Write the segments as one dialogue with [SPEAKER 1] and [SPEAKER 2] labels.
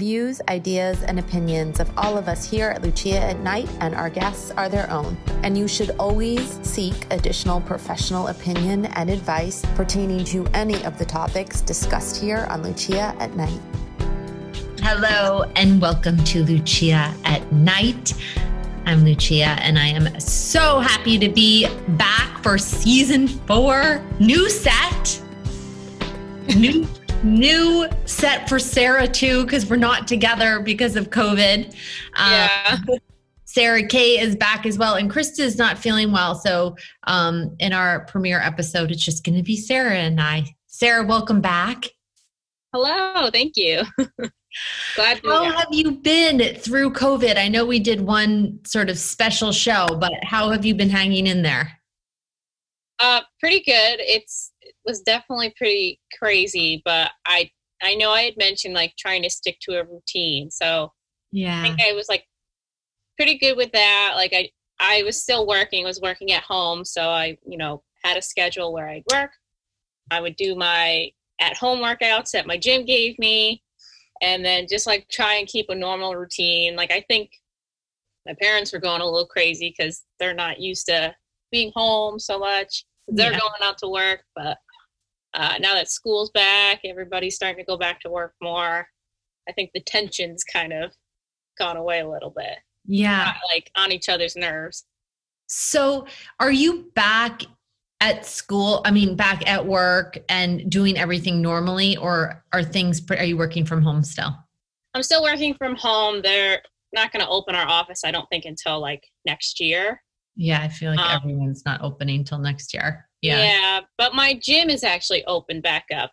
[SPEAKER 1] views, ideas, and opinions of all of us here at Lucia at Night and our guests are their own. And you should always seek additional professional opinion and advice pertaining to any of the topics discussed here on Lucia at Night.
[SPEAKER 2] Hello and welcome to Lucia at Night. I'm Lucia and I am so happy to be back for season 4. New set. New set for Sarah too, because we're not together because of COVID. Sarah Kay is back as well, and Krista is not feeling well. So in our premiere episode, it's just going to be Sarah and I. Sarah, welcome back.
[SPEAKER 3] Hello, thank you. Glad to be
[SPEAKER 2] How
[SPEAKER 3] here.
[SPEAKER 2] have you been through COVID? I know we did one sort of special show, but how have you been hanging in there?
[SPEAKER 3] Pretty good. It was definitely pretty crazy, but I know I had mentioned like trying to stick to a routine. So
[SPEAKER 2] Yeah.
[SPEAKER 3] I think I was like pretty good with that. Like I was still working, was working at home. So I, had a schedule where I'd work. I would do my at-home workouts that my gym gave me. And then just like try and keep a normal routine. Like I think my parents were going a little crazy because they're not used to being home so much. They're going out to work, but now that school's back, everybody's starting to go back to work more. I think the tension's kind of gone away a little bit.
[SPEAKER 2] Yeah.
[SPEAKER 3] Not, like on each other's nerves.
[SPEAKER 2] So are you back at school, back at work and doing everything normally, or are you working from home still?
[SPEAKER 3] I'm still working from home. They're not going to open our office, I don't think, until like next year.
[SPEAKER 2] Yeah, I feel like everyone's not opening till next year.
[SPEAKER 3] Yeah, but my gym is actually open back up.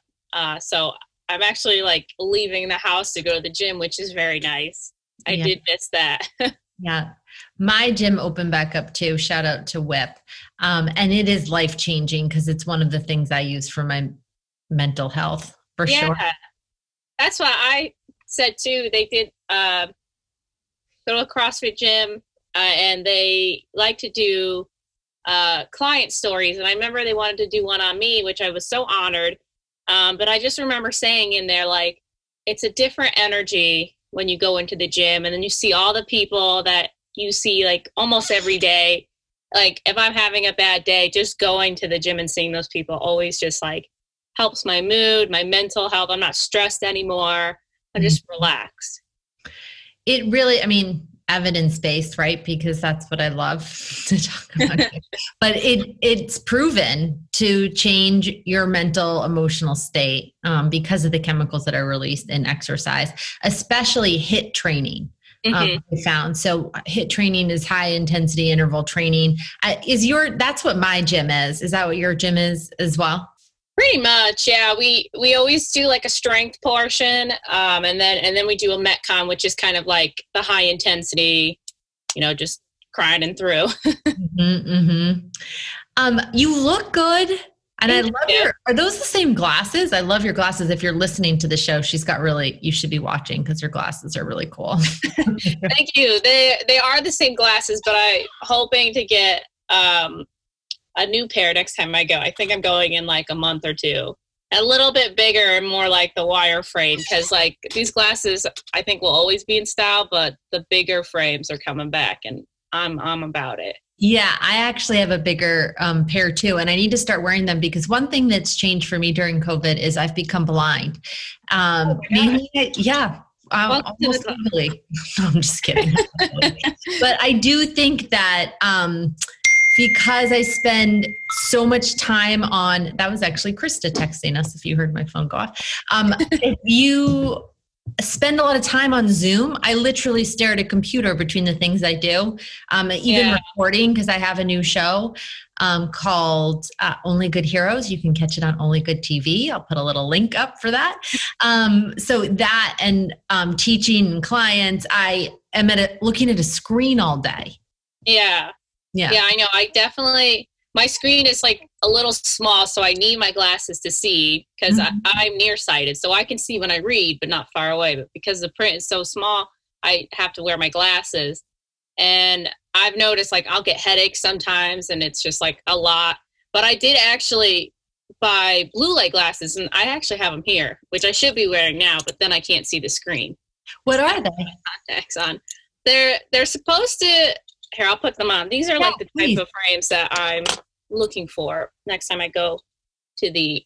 [SPEAKER 3] So I'm actually like leaving the house to go to the gym, which is very nice. I did miss that.
[SPEAKER 2] Yeah. My gym opened back up too. Shout out to Whip. And it is life-changing because it's one of the things I use for my mental health for sure.
[SPEAKER 3] That's what I said too. They did go to a CrossFit gym and they like to do client stories. And I remember they wanted to do one on me, which I was so honored. But I just remember saying in there, like, it's a different energy when you go into the gym and then you see all the people that you see like almost every day. Like if I'm having a bad day, just going to the gym and seeing those people always just like helps my mood, my mental health. I'm not stressed anymore. I'm just relaxed.
[SPEAKER 2] It really, evidence-based, right? Because that's what I love to talk about. But it's proven to change your mental, emotional state because of the chemicals that are released in exercise, especially HIIT training. I found. So HIIT training is high intensity interval training. That's what my gym is. Is that what your gym is as well?
[SPEAKER 3] Pretty much. Yeah. We always do like a strength portion. And then we do a Metcon, which is kind of like the high intensity, just grinding through.
[SPEAKER 2] You look good. And I love are those the same glasses? I love your glasses. If you're listening to the show, you should be watching because your glasses are really cool.
[SPEAKER 3] Thank you. They are the same glasses, but I'm hoping to get a new pair next time I go. I think I'm going in like a month or two. A little bit bigger and more like the wire frame because like these glasses I think will always be in style, but the bigger frames are coming back and I'm about it.
[SPEAKER 2] Yeah, I actually have a bigger pair too, and I need to start wearing them because one thing that's changed for me during COVID is I've become blind. Almost legally. I'm just kidding. But I do think that because I spend so much time on, that was actually Krista texting us if you heard my phone go off. If you spend a lot of time on Zoom, I literally stare at a computer between the things I do. Even recording, because I have a new show called Only Good Heroes. You can catch it on Only Good TV. I'll put a little link up for that. So that and teaching clients, I am looking at a screen all day.
[SPEAKER 3] Yeah, I know. I definitely, my screen is like a little small, so I need my glasses to see because I'm nearsighted. So I can see when I read, but not far away. But because the print is so small, I have to wear my glasses. And I've noticed like I'll get headaches sometimes and it's just like a lot. But I did actually buy blue light glasses and I actually have them here, which I should be wearing now, but then I can't see the screen.
[SPEAKER 2] What are they?
[SPEAKER 3] Contacts on. They're supposed to. Here, I'll put them on. These are like the type of frames that I'm looking for next time I go to the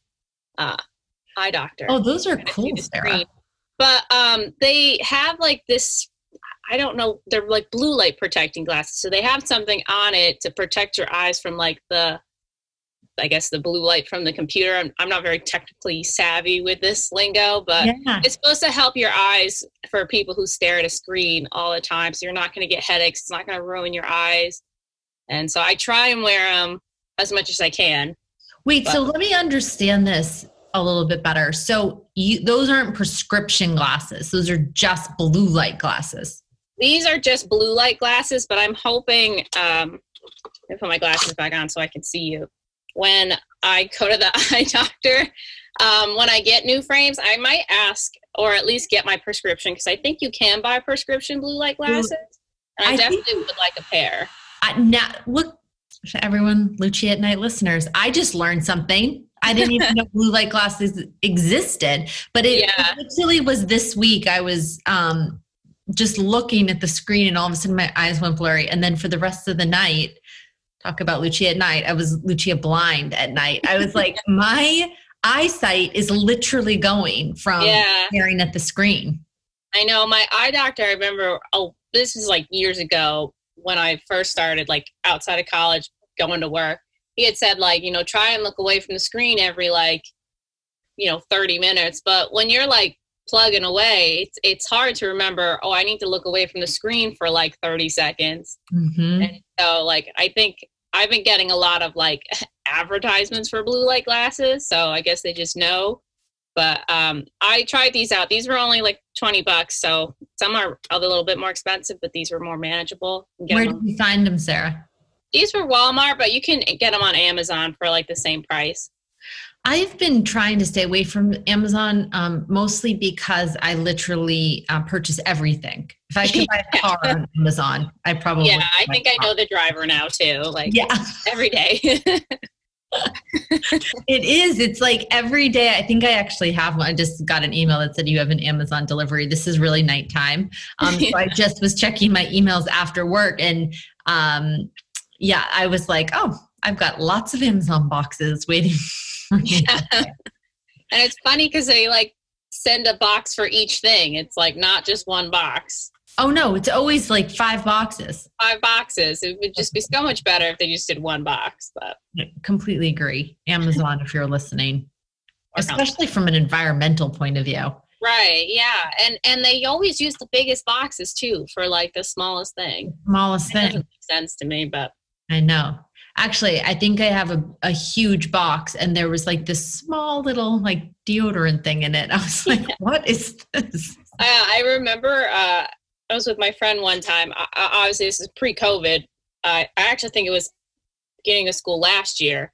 [SPEAKER 3] eye doctor.
[SPEAKER 2] Oh, those are cool, Sarah.
[SPEAKER 3] But they have like this, I don't know, they're like blue light protecting glasses. So they have something on it to protect your eyes from like the blue light from the computer. I'm not very technically savvy with this lingo, but it's supposed to help your eyes for people who stare at a screen all the time. So you're not going to get headaches. It's not going to ruin your eyes. And so I try and wear them as much as I can.
[SPEAKER 2] Wait, so let me understand this a little bit better. So those aren't prescription glasses. Those are just blue light glasses.
[SPEAKER 3] These are just blue light glasses, but I'm hoping, I put my glasses back on so I can see you. When I go to the eye doctor, when I get new frames, I might ask or at least get my prescription because I think you can buy prescription blue light glasses. And I definitely would like a pair. Now,
[SPEAKER 2] look, everyone, Lucia at Night listeners, I just learned something. I didn't even know blue light glasses existed, but it literally was this week. I was just looking at the screen and all of a sudden my eyes went blurry. And then for the rest of the night, talk about Lucia at night. I was Lucia blind at night. I was like, my eyesight is literally going from staring at the screen.
[SPEAKER 3] I know my eye doctor, I remember, this is like years ago when I first started like outside of college going to work. He had said like, try and look away from the screen every 30 minutes. But when you're like plugging away, it's hard to remember, I need to look away from the screen for like 30 seconds. Mm-hmm. And so like, I think I've been getting a lot of like advertisements for blue light glasses. So I guess they just know. But I tried these out. These were only like $20. So some are a little bit more expensive, but these were more manageable.
[SPEAKER 2] Where did you find them, Sarah?
[SPEAKER 3] These were Walmart, but you can get them on Amazon for like the same price.
[SPEAKER 2] I've been trying to stay away from Amazon, mostly because I literally purchase everything. If I could buy a car on Amazon, I probably
[SPEAKER 3] I think I know the driver now too. Like every day.
[SPEAKER 2] It is. It's like every day. I think I actually have one. I just got an email that said you have an Amazon delivery. This is really nighttime. So I just was checking my emails after work and I was like, I've got lots of Amazon boxes waiting for me.
[SPEAKER 3] And it's funny because they like send a box for each thing. It's like not just one box.
[SPEAKER 2] Oh no, it's always like 5 boxes.
[SPEAKER 3] 5 boxes. It would just be so much better if they just did one box. But
[SPEAKER 2] I completely agree. Amazon, if you're listening, especially from an environmental point of view.
[SPEAKER 3] Right. Yeah. And they always use the biggest boxes too for like the smallest thing.
[SPEAKER 2] Smallest thing.
[SPEAKER 3] Doesn't make sense to me, but
[SPEAKER 2] I know. Actually, I think I have a huge box and there was like this small little like deodorant thing in it. I was like, what is this?
[SPEAKER 3] I remember I was with my friend one time. Obviously, this is pre-COVID. I actually think it was beginning of school last year.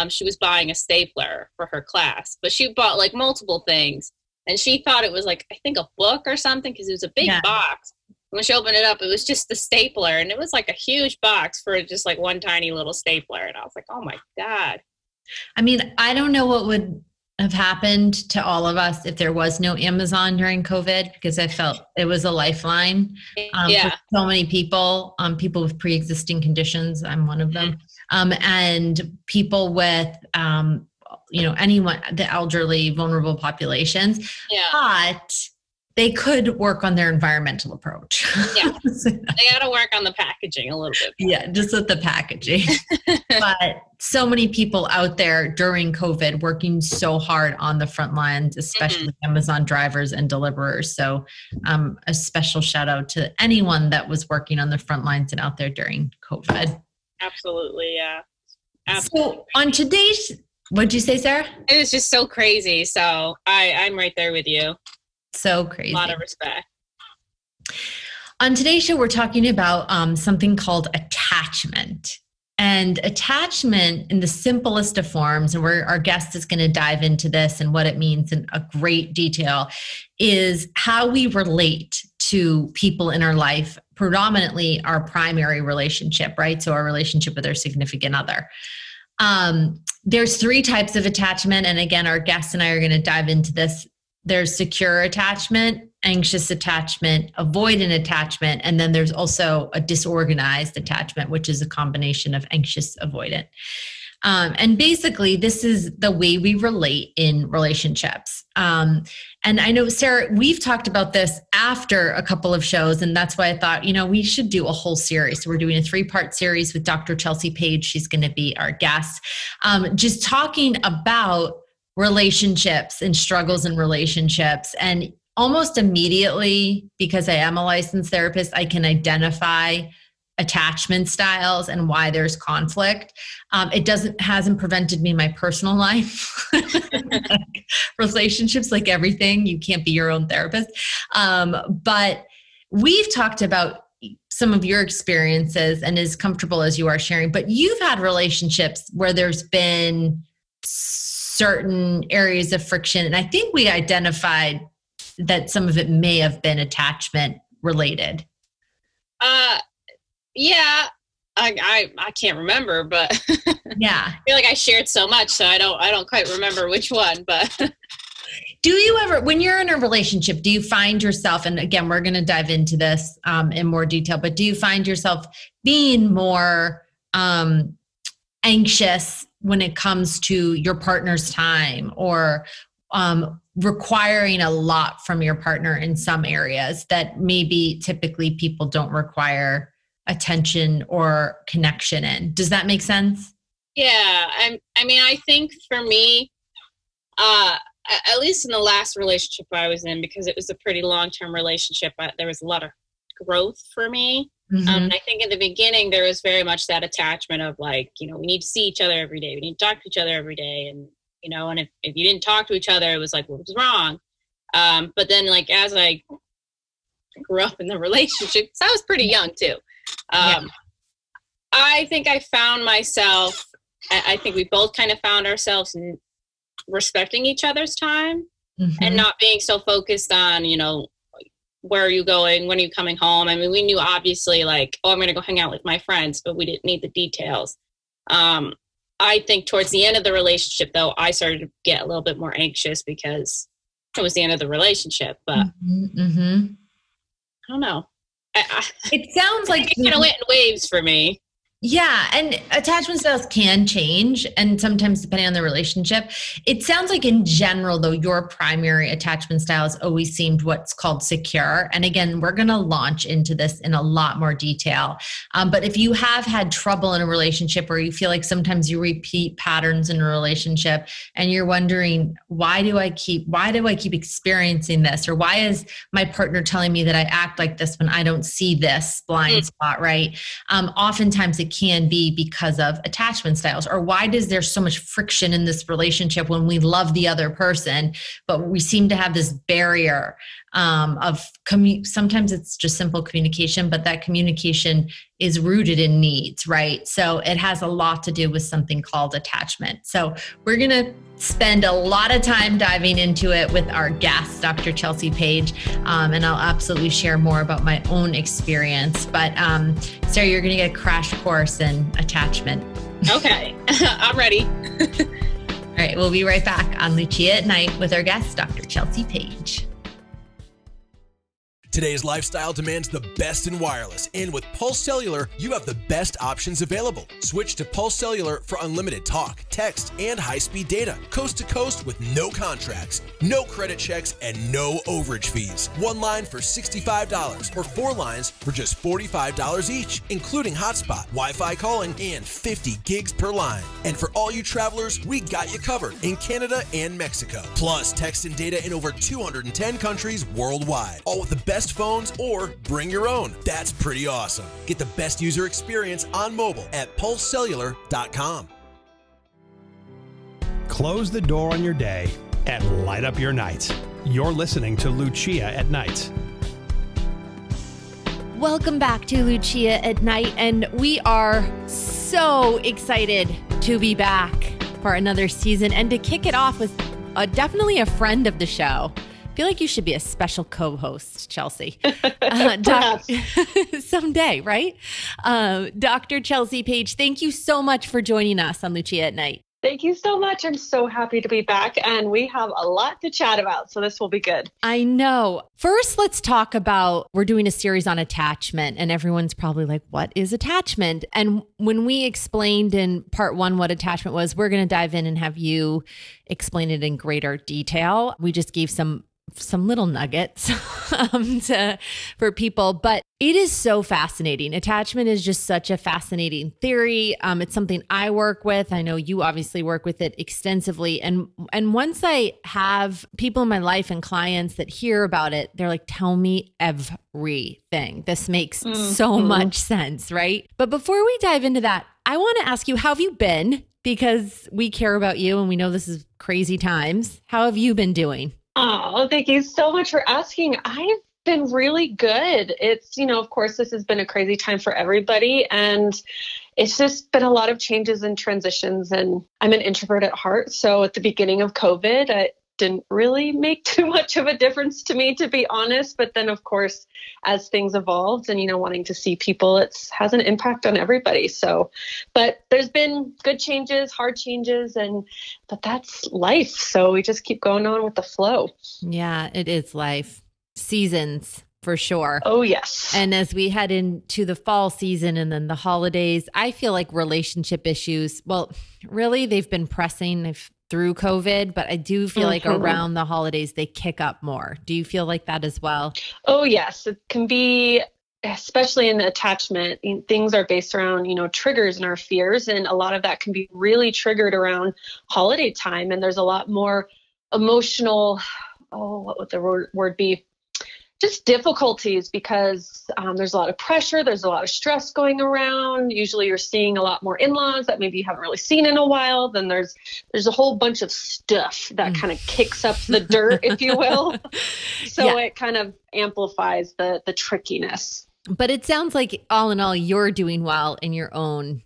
[SPEAKER 3] She was buying a stapler for her class, but she bought like multiple things. And she thought it was like, I think a book or something because it was a big box. When she opened it up, it was just the stapler. And it was like a huge box for just like one tiny little stapler. And I was like, oh my God.
[SPEAKER 2] I mean, I don't know what would have happened to all of us if there was no Amazon during COVID, because I felt it was a lifeline for so many people, people with pre-existing conditions. I'm one of them. And people with, anyone, the elderly, vulnerable populations. But they could work on their environmental approach.
[SPEAKER 3] Yeah. They got to work on the packaging a little bit.
[SPEAKER 2] Yeah, just with the packaging. But so many people out there during COVID working so hard on the front lines, especially Amazon drivers and deliverers. So a special shout out to anyone that was working on the front lines and out there during COVID.
[SPEAKER 3] Absolutely, yeah. Absolutely.
[SPEAKER 2] So on today's, what'd you say, Sarah?
[SPEAKER 3] It was just so crazy. So I'm right there with you.
[SPEAKER 2] So crazy.
[SPEAKER 3] A lot of respect.
[SPEAKER 2] On today's show, we're talking about something called attachment. And attachment in the simplest of forms, and our guest is going to dive into this and what it means in a great detail, is how we relate to people in our life, predominantly our primary relationship, right? So our relationship with our significant other. There's 3 types of attachment. And again, our guest and I are going to dive into this there's secure attachment, anxious attachment, avoidant attachment, and then there's also a disorganized attachment, which is a combination of anxious avoidant. And basically, this is the way we relate in relationships. And I know, Sarah, we've talked about this after a couple of shows, and that's why I thought, we should do a whole series. So we're doing a 3-part series with Dr. Chelsea Page. She's going to be our guest, just talking about relationships and struggles in relationships. And almost immediately, because I am a licensed therapist, I can identify attachment styles and why there's conflict. It hasn't prevented me in my personal life. Relationships, like everything, you can't be your own therapist. But we've talked about some of your experiences, and as comfortable as you are sharing, but you've had relationships where there's been certain areas of friction. And I think we identified that some of it may have been attachment related.
[SPEAKER 3] Yeah, I can't remember, but
[SPEAKER 2] yeah,
[SPEAKER 3] I feel like I shared so much, so I don't quite remember which one. But
[SPEAKER 2] do you ever, when you're in a relationship, do you find yourself, and again, we're going to dive into this in more detail, but do you find yourself being more anxious when it comes to your partner's time, or requiring a lot from your partner in some areas that maybe typically people don't require attention or connection in? Does that make sense?
[SPEAKER 3] Yeah. I think for me, at least in the last relationship I was in, because it was a pretty long-term relationship, there was a lot of growth for me.
[SPEAKER 2] Mm-hmm.
[SPEAKER 3] I think in the beginning, there was very much that attachment of like, we need to see each other every day. We need to talk to each other every day. And, and if you didn't talk to each other, it was like, what was wrong? But then like, as I grew up in the relationship, I was pretty young too. I think I found myself, I think we both kind of found ourselves in respecting each other's time, mm-hmm. and not being so focused on, where are you going? When are you coming home? I mean, we knew obviously like, I'm going to go hang out with my friends, but we didn't need the details. I think towards the end of the relationship, though, I started to get a little bit more anxious because it was the end of the relationship. But
[SPEAKER 2] mm-hmm.
[SPEAKER 3] I don't know.
[SPEAKER 2] It sounds like
[SPEAKER 3] it kind of went in waves for me.
[SPEAKER 2] Yeah. And attachment styles can change, and sometimes depending on the relationship. It sounds like in general, though, your primary attachment style has always seemed what's called secure. And again, we're going to launch into this in a lot more detail. But if you have had trouble in a relationship, or you feel like sometimes you repeat patterns in a relationship and you're wondering, why do I keep experiencing this? Or why is my partner telling me that I act like this when I don't see this blind spot, right? Oftentimes it can be because of attachment styles. Or why is there so much friction in this relationship when we love the other person, but we seem to have this barrier of sometimes it's just simple communication, but that communication is rooted in needs, right? So it has a lot to do with something called attachment. So we're going to spend a lot of time diving into it with our guest, Dr. Chelsea Page. And I'll absolutely share more about my own experience. But Sarah, you're going to get a crash course in attachment.
[SPEAKER 3] Okay, I'm ready.
[SPEAKER 2] All right, we'll be right back on Lucia at Night with our guest, Dr. Chelsea Page.
[SPEAKER 4] Today's lifestyle demands the best in wireless, and with Pulse Cellular, you have the best options available. Switch to Pulse Cellular for unlimited talk, text, and high-speed data, coast to coast with no contracts, no credit checks, and no overage fees. One line for $65, or 4 lines for just $45 each, including hotspot, Wi-Fi calling, and 50 gigs per line. And for all you travelers, we got you covered in Canada and Mexico. Plus, text and data in over 210 countries worldwide, all with the best phones or bring your own. That's pretty awesome. Get the best user experience on mobile at pulsecellular.com.
[SPEAKER 5] Close the door on your day and light up your night. You're listening to Lucia at Night.
[SPEAKER 1] Welcome back to Lucia at Night, and we are so excited to be back for another season and to kick it off with definitely a friend of the show. I feel like you should be a special co-host, Chelsea. Someday, right? Dr. Chelsea Page, thank you so much for joining us on Lucia at Night.
[SPEAKER 6] Thank you so much. I'm so happy to be back, and we have a lot to chat about, so this will be good.
[SPEAKER 1] I know. First, let's talk about, we're doing a series on attachment, and everyone's probably like, what is attachment? And when we explained in part 1 what attachment was, we're going to dive in and have you explain it in greater detail. We just gave some little nuggets for people, but it is so fascinating. Attachment is just such a fascinating theory. It's something I work with. I know you obviously work with it extensively. And once I have people in my life and clients that hear about it, they're like, tell me everything. This makes so much sense, right? But before we dive into that, I want to ask you, how have you been? Because we care about you and we know this is crazy times. How have you been doing?
[SPEAKER 6] Oh, thank you so much for asking. I've been really good. It's, of course, this has been a crazy time for everybody. And it's just been a lot of changes and transitions. And I'm an introvert at heart. So at the beginning of COVID, it didn't really make too much of a difference to me, to be honest. But then, of course, as things evolved and, wanting to see people, it has an impact on everybody. So, but there's been good changes, hard changes, but that's life. So we just keep going on with the flow.
[SPEAKER 1] Yeah, it is life. Seasons. For sure.
[SPEAKER 6] Oh, yes.
[SPEAKER 1] And as we head into the fall season and then the holidays, I feel like relationship issues, well, really, they've been pressing through COVID, but I do feel like around the holidays, they kick up more. Do you feel like that as well?
[SPEAKER 6] Oh, yes. It can be, especially in attachment, things are based around, triggers and our fears. And a lot of that can be really triggered around holiday time. And there's a lot more emotional, what would the word be? Just difficulties, because there's a lot of pressure. There's a lot of stress going around. Usually you're seeing a lot more in-laws that maybe you haven't really seen in a while. Then there's a whole bunch of stuff that kind of kicks up the dirt, if you will. So it kind of amplifies the trickiness.
[SPEAKER 1] But it sounds like all in all, you're doing well in your own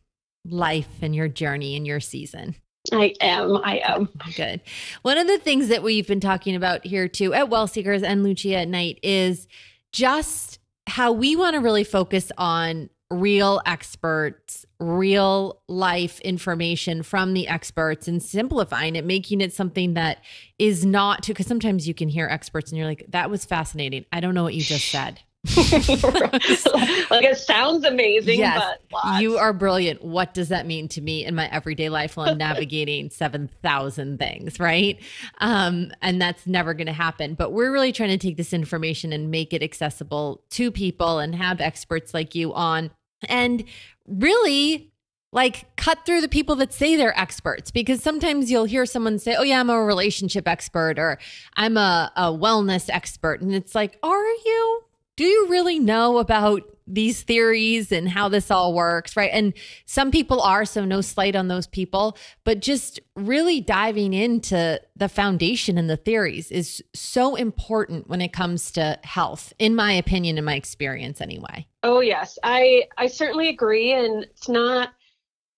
[SPEAKER 1] life and your journey and your season.
[SPEAKER 6] I am.
[SPEAKER 1] Good. One of the things that we've been talking about here too at Well Seekers and Lucia at Night is just how we want to really focus on real experts, real life information from the experts, and simplifying it, making it something that is not too, because sometimes you can hear experts and you're like, that was fascinating. I don't know what you just said.
[SPEAKER 6] Like, it sounds amazing,
[SPEAKER 1] yes,
[SPEAKER 6] but lots.
[SPEAKER 1] You are brilliant. What does that mean to me in my everyday life while I'm navigating 7,000 things, right? And that's never going to happen. But we're really trying to take this information and make it accessible to people and have experts like you on, and really like cut through the people that say they're experts, because sometimes you'll hear someone say, oh yeah, I'm a relationship expert, or I'm a wellness expert. And it's like, are you? Do you really know about these theories and how this all works, right? And some people are, so no slight on those people, but just really diving into the foundation and the theories is so important when it comes to health, in my opinion, in my experience anyway.
[SPEAKER 6] Oh, yes. I certainly agree. And it's not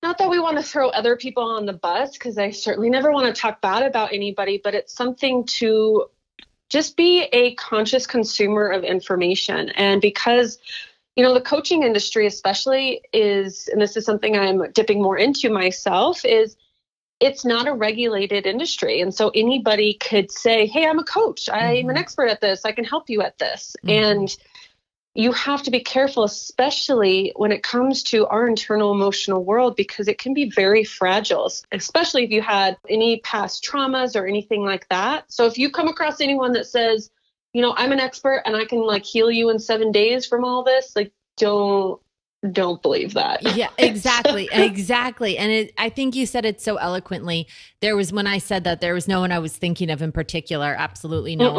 [SPEAKER 6] that we want to throw other people on the bus, because I certainly never want to talk bad about anybody, but it's something to just be a conscious consumer of information. And because, the coaching industry especially is, and this is something I'm dipping more into myself, is it's not a regulated industry. And so anybody could say, hey, I'm a coach. I'm an expert at this. I can help you at this. And you have to be careful, especially when it comes to our internal emotional world, because it can be very fragile, especially if you had any past traumas or anything like that. So if you come across anyone that says, I'm an expert and I can heal you in 7 days from all this, don't believe that.
[SPEAKER 1] Yeah, exactly. Exactly. And I think you said it so eloquently. When I said that, there was no one I was thinking of in particular. Absolutely no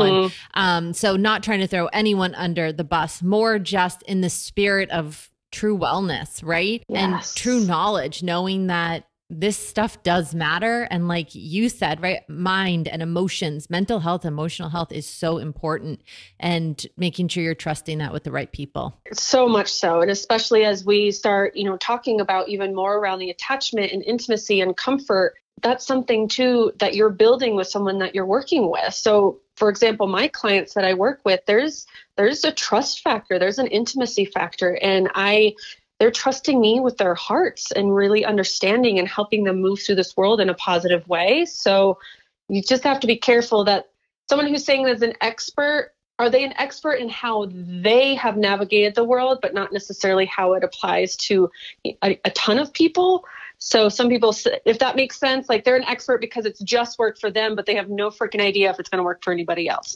[SPEAKER 1] one. So not trying to throw anyone under the bus, more just in the spirit of true wellness, right?
[SPEAKER 6] Yes.
[SPEAKER 1] And true knowledge, knowing that this stuff does matter. And like you said, right, mind and emotions, mental health, emotional health is so important, and making sure you're trusting that with the right people.
[SPEAKER 6] So much so. And especially as we start, talking about even more around the attachment and intimacy and comfort, that's something too that you're building with someone that you're working with. So for example, my clients that I work with, there's a trust factor, there's an intimacy factor. And they're trusting me with their hearts and really understanding and helping them move through this world in a positive way. So you just have to be careful that someone who's saying as an expert, are they an expert in how they have navigated the world, but not necessarily how it applies to a ton of people? So some people, if that makes sense, like they're an expert because it's just worked for them, but they have no freaking idea if it's going to work for anybody else.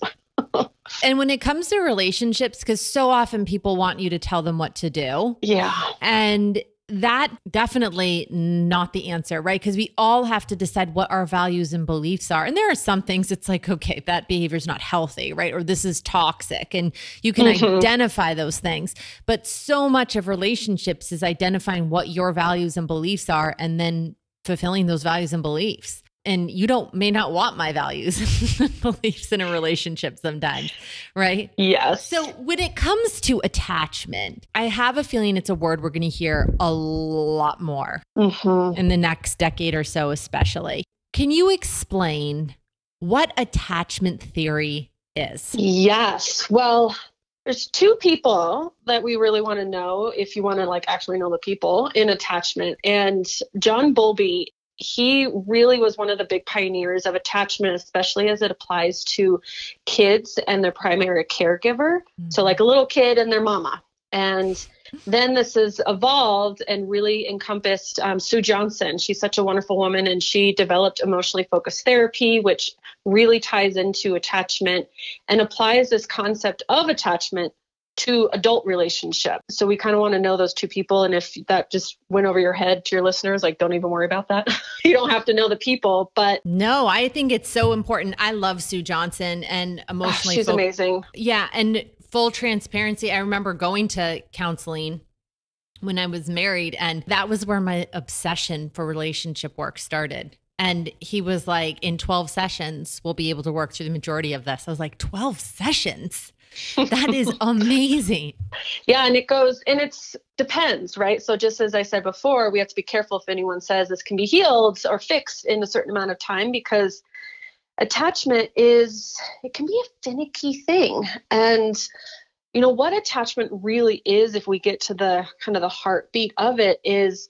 [SPEAKER 1] And when it comes to relationships, because so often people want you to tell them what to do.
[SPEAKER 6] Yeah.
[SPEAKER 1] And that definitely not the answer, right? Because we all have to decide what our values and beliefs are. And there are some things it's like, okay, that behavior is not healthy, right? Or this is toxic. And you can identify those things. But so much of relationships is identifying what your values and beliefs are and then fulfilling those values and beliefs. And you may not want my values and beliefs in a relationship sometimes, right?
[SPEAKER 6] Yes.
[SPEAKER 1] So when it comes to attachment, I have a feeling it's a word we're going to hear a lot more in the next decade or so, especially. Can you explain what attachment theory is?
[SPEAKER 6] Yes. Well, there's two people that we really want to know if you want to like actually know the people in attachment. And John Bowlby, he really was one of the big pioneers of attachment, especially as it applies to kids and their primary caregiver. So like a little kid and their mama. And then this has evolved and really encompassed Sue Johnson. She's such a wonderful woman, and she developed emotionally focused therapy, which really ties into attachment and applies this concept of attachment to adult relationship. So we kind of want to know those two people. And if that just went over your head to your listeners, like, don't even worry about that. You don't have to know the people, but.
[SPEAKER 1] No, I think it's so important. I love Sue Johnson and emotionally.
[SPEAKER 6] She's amazing.
[SPEAKER 1] Yeah. And full transparency. I remember going to counseling when I was married, and that was where my obsession for relationship work started. And he was like, in 12 sessions, we'll be able to work through the majority of this. I was like, 12 sessions? That is amazing.
[SPEAKER 6] Yeah. And it goes, and it's depends, right? So just as I said before, we have to be careful if anyone says this can be healed or fixed in a certain amount of time, because attachment it can be a finicky thing. And you know what attachment really is, if we get to the kind of the heartbeat of it, is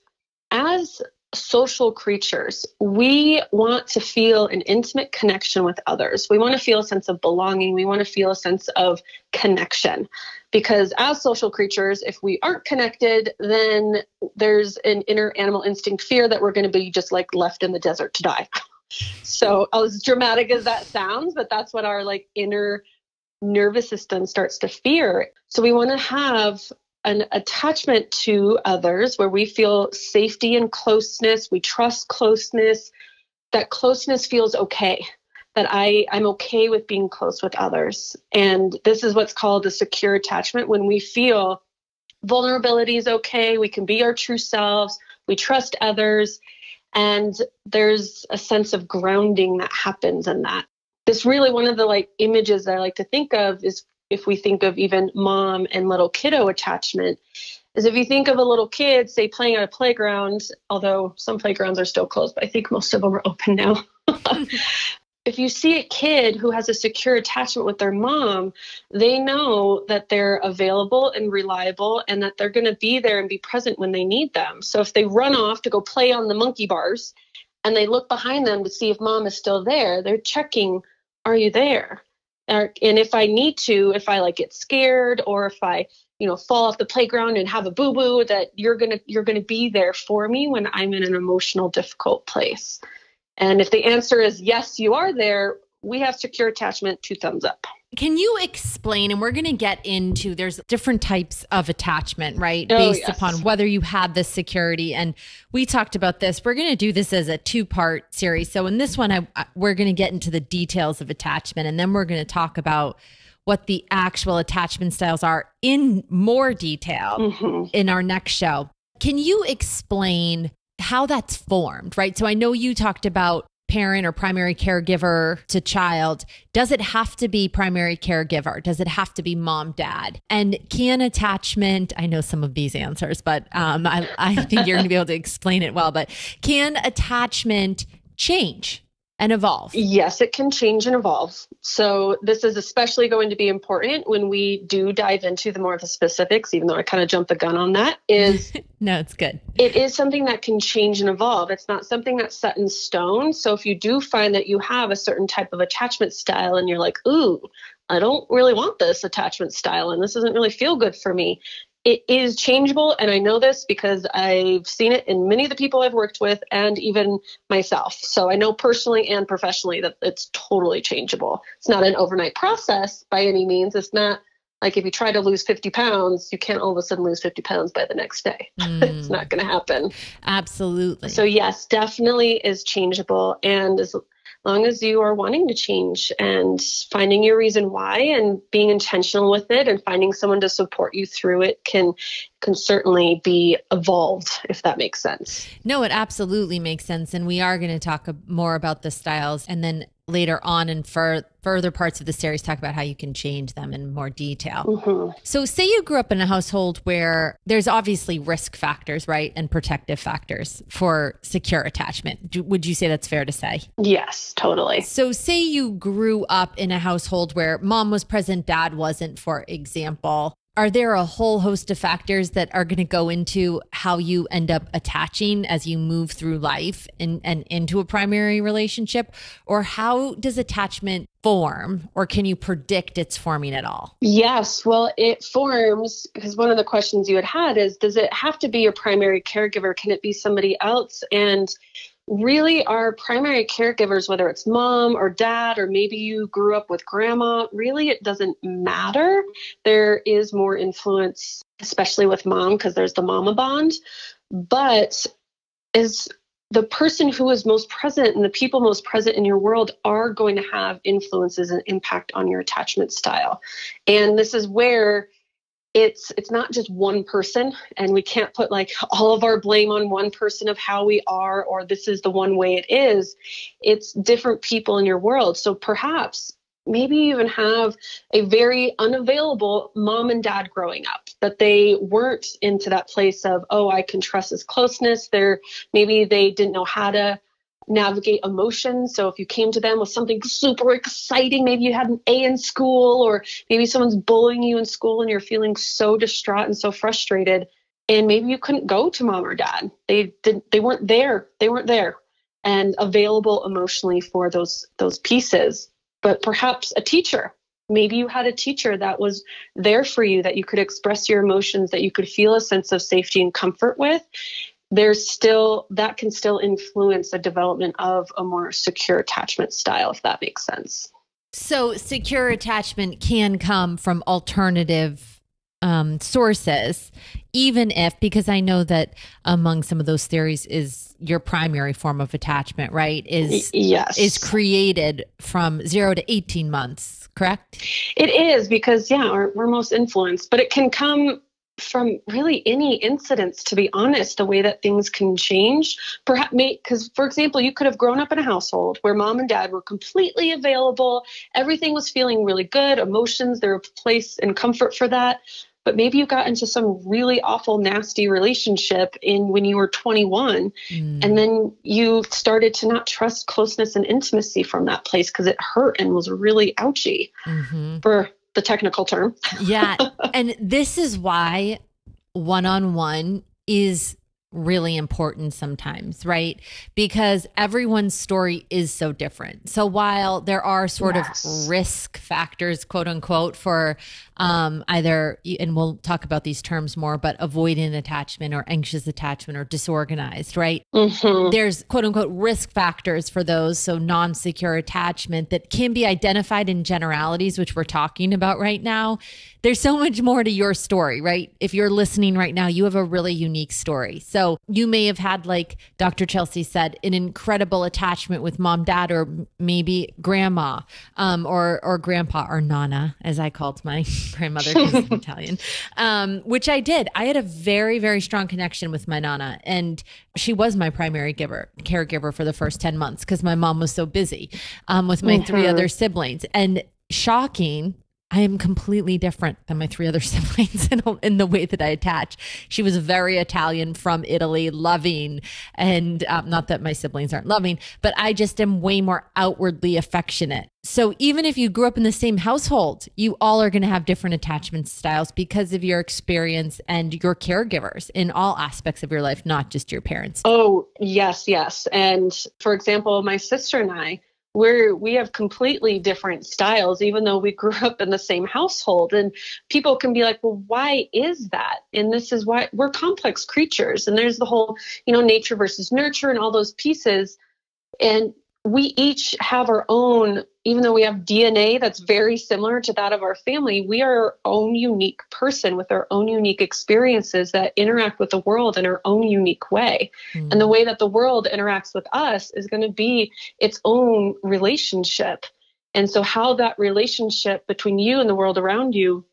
[SPEAKER 6] as social creatures, we want to feel an intimate connection with others. We want to feel a sense of belonging. We want to feel a sense of connection, because as social creatures, if we aren't connected, then there's an inner animal instinct fear that we're going to be just like left in the desert to die. So as dramatic as that sounds, but that's what our like inner nervous system starts to fear. So we want to have an attachment to others where we feel safety and closeness. We trust closeness. That closeness feels okay, that I'm okay with being close with others. And this is what's called a secure attachment, when we feel vulnerability is okay. We can be our true selves. We trust others. And there's a sense of grounding that happens in that. This really, one of the like images that I like to think of is, if we think of even mom and little kiddo attachment, is if you think of a little kid, say, playing at a playground, although some playgrounds are still closed, but I think most of them are open now. If you see a kid who has a secure attachment with their mom, they know that they're available and reliable and that they're going to be there and be present when they need them. So if they run off to go play on the monkey bars and they look behind them to see if mom is still there, they're checking, are you there? And if I need to, if I like get scared, or if I, fall off the playground and have a boo-boo, that you're going to be there for me when I'm in an emotional, difficult place. And if the answer is yes, you are there, we have secure attachment, 2 thumbs up.
[SPEAKER 1] Can you explain, and we're going to get into, there's different types of attachment, right?
[SPEAKER 6] Oh,
[SPEAKER 1] Based
[SPEAKER 6] yes.
[SPEAKER 1] upon whether you had this security. And we talked about this. We're going to do this as a 2-part series. So in this one, we're going to get into the details of attachment, and then we're going to talk about what the actual attachment styles are in more detail in our next show. Can you explain how that's formed, right? So I know you talked about parent or primary caregiver to child. Does it have to be primary caregiver? Does it have to be mom, dad? And can attachment, I know some of these answers, but I think you're going to be able to explain it well, but can attachment change and evolve.
[SPEAKER 6] Yes, it can change and evolve. So this is especially going to be important when we do dive into the more of the specifics, even though I kind of jumped the gun on that, is
[SPEAKER 1] no, it's good.
[SPEAKER 6] It is something that can change and evolve. It's not something that's set in stone. So if you do find that you have a certain type of attachment style and you're like, ooh, I don't really want this attachment style and this doesn't really feel good for me, it is changeable. And I know this because I've seen it in many of the people I've worked with and even myself. So I know personally and professionally that it's totally changeable. It's not an overnight process by any means. It's not like if you try to lose 50 pounds, you can't all of a sudden lose 50 pounds by the next day. It's not going to happen.
[SPEAKER 1] Absolutely.
[SPEAKER 6] So yes, definitely is changeable. And as long as you are wanting to change and finding your reason why and being intentional with it and finding someone to support you through it can certainly be evolved, if that makes sense.
[SPEAKER 1] No, it absolutely makes sense. And we are going to talk more about the styles and then later on in further parts of the series talk about how you can change them in more detail.
[SPEAKER 6] Mm-hmm.
[SPEAKER 1] So say you grew up in a household where there's obviously risk factors, right? And protective factors for secure attachment. Would you say that's fair to say?
[SPEAKER 6] Yes, totally.
[SPEAKER 1] So say you grew up in a household where mom was present, dad wasn't, for example. Are there a whole host of factors that are going to go into how you end up attaching as you move through life and into a primary relationship? Or how does attachment form, or can you predict its forming at all?
[SPEAKER 6] Yes, well, it forms because one of the questions you had is, does it have to be your primary caregiver? Can it be somebody else? And really, our primary caregivers, whether it's mom or dad, or maybe you grew up with grandma, really it doesn't matter. There is more influence, especially with mom, because there's the mama bond. But is the person who is most present and the people most present in your world are going to have influences and impact on your attachment style. And this is where it's not just one person, and we can't put like all of our blame on one person of how we are, or this is the one way it is. It's different people in your world. So perhaps maybe you even have a very unavailable mom and dad growing up, that they weren't into that place of, oh, I can trust this closeness. Maybe they didn't know how to navigate emotions. So if you came to them with something super exciting, maybe you had an A in school, or maybe someone's bullying you in school and you're feeling so distraught and so frustrated, and maybe you couldn't go to mom or dad. They weren't there. They weren't there and available emotionally for those pieces. But perhaps a teacher, maybe you had a teacher that was there for you, that you could express your emotions, that you could feel a sense of safety and comfort with. That can still influence the development of a more secure attachment style, if that makes sense.
[SPEAKER 1] So secure attachment can come from alternative sources, even if, because I know that among some of those theories is your primary form of attachment, right?
[SPEAKER 6] Yes.
[SPEAKER 1] Is created from 0 to 18 months, correct?
[SPEAKER 6] It is, because we're most influenced, but it can come from really any incidents, to be honest, the way that things can change. Perhaps, because for example, you could have grown up in a household where mom and dad were completely available. Everything was feeling really good. Emotions, there was place and comfort for that. But maybe you got into some really awful, nasty relationship when you were 21. And then you started to not trust closeness and intimacy from that place because it hurt and was really ouchy, for the technical term.
[SPEAKER 1] Yeah. And this is why one-on-one is really important sometimes, right? Because everyone's story is so different. So while there are sort of risk factors, quote unquote, for either, and we'll talk about these terms more, but avoidant attachment or anxious attachment or disorganized, right? There's quote unquote risk factors for those. So non-secure attachment that can be identified in generalities, which we're talking about right now. There's so much more to your story, right? If you're listening right now, you have a really unique story. So you may have had, like Dr. Chelsea said, an incredible attachment with mom, dad, or maybe grandma, or grandpa, or nana, as I called my grandmother because I'm Italian, which I did. I had a very, very strong connection with my nana, and she was my primary caregiver for the first 10 months because my mom was so busy with my 3 other siblings. And shocking, I am completely different than my three other siblings in the way that I attach. She was very Italian from Italy, loving, and not that my siblings aren't loving, but I just am way more outwardly affectionate. So even if you grew up in the same household, you all are going to have different attachment styles because of your experience and your caregivers in all aspects of your life, not just your parents.
[SPEAKER 6] Oh, yes, yes. And for example, my sister and I, we have completely different styles, even though we grew up in the same household. And people can be like, well, why is that? And this is why we're complex creatures. And there's the whole, nature versus nurture and all those pieces. And we each have our own, even though we have DNA that's very similar to that of our family, we are our own unique person with our own unique experiences that interact with the world in our own unique way. Mm. And the way that the world interacts with us is going to be its own relationship. And so how that relationship between you and the world around you,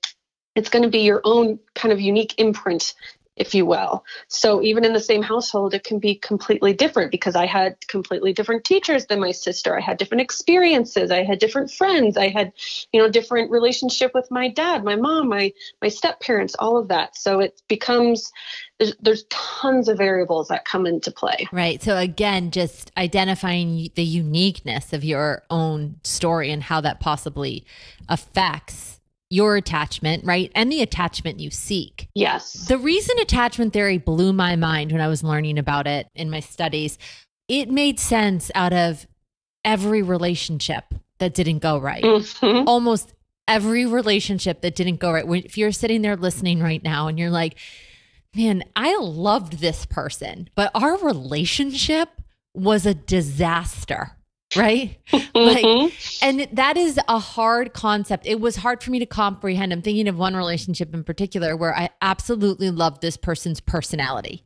[SPEAKER 6] it's going to be your own kind of unique imprint, if you will. So even in the same household, it can be completely different because I had completely different teachers than my sister. I had different experiences. I had different friends. I had, different relationship with my dad, my mom, my step parents, all of that. So it becomes, there's tons of variables that come into play.
[SPEAKER 1] Right. So again, just identifying the uniqueness of your own story and how that possibly affects your attachment, right? And the attachment you seek.
[SPEAKER 6] Yes.
[SPEAKER 1] The reason attachment theory blew my mind when I was learning about it in my studies, it made sense out of every relationship that didn't go right. Mm-hmm. Almost every relationship that didn't go right. If you're sitting there listening right now and you're like, man, I loved this person, but our relationship was a disaster. Right? Like, and that is a hard concept. It was hard for me to comprehend. I'm thinking of one relationship in particular where I absolutely loved this person's personality.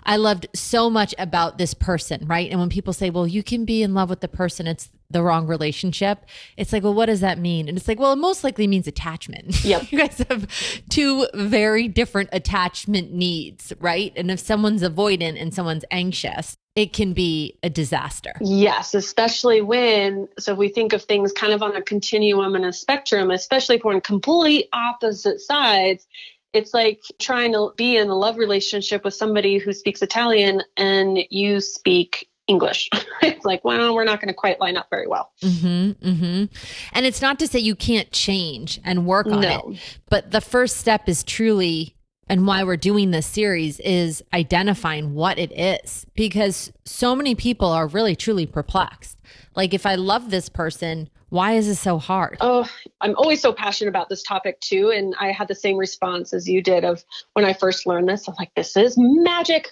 [SPEAKER 1] I loved so much about this person, right? And when people say, well, you can be in love with the person, it's the wrong relationship. It's like, well, what does that mean? And it's like, well, it most likely means attachment.
[SPEAKER 6] Yep.
[SPEAKER 1] You guys have two very different attachment needs, right? And if someone's avoidant and someone's anxious, it can be a disaster.
[SPEAKER 6] Yes, especially so if we think of things kind of on a continuum and a spectrum, especially if we're on complete opposite sides, it's like trying to be in a love relationship with somebody who speaks Italian and you speak English. It's like, well, we're not going to quite line up very well.
[SPEAKER 1] Mm-hmm, mm-hmm. And it's not to say you can't change and work on it, but the first step is truly, and why we're doing this series, is identifying what it is, because so many people are really truly perplexed. Like, if I love this person, why is this so hard?
[SPEAKER 6] Oh, I'm always so passionate about this topic too. And I had the same response as you did of when I first learned this. I'm like, this is magic.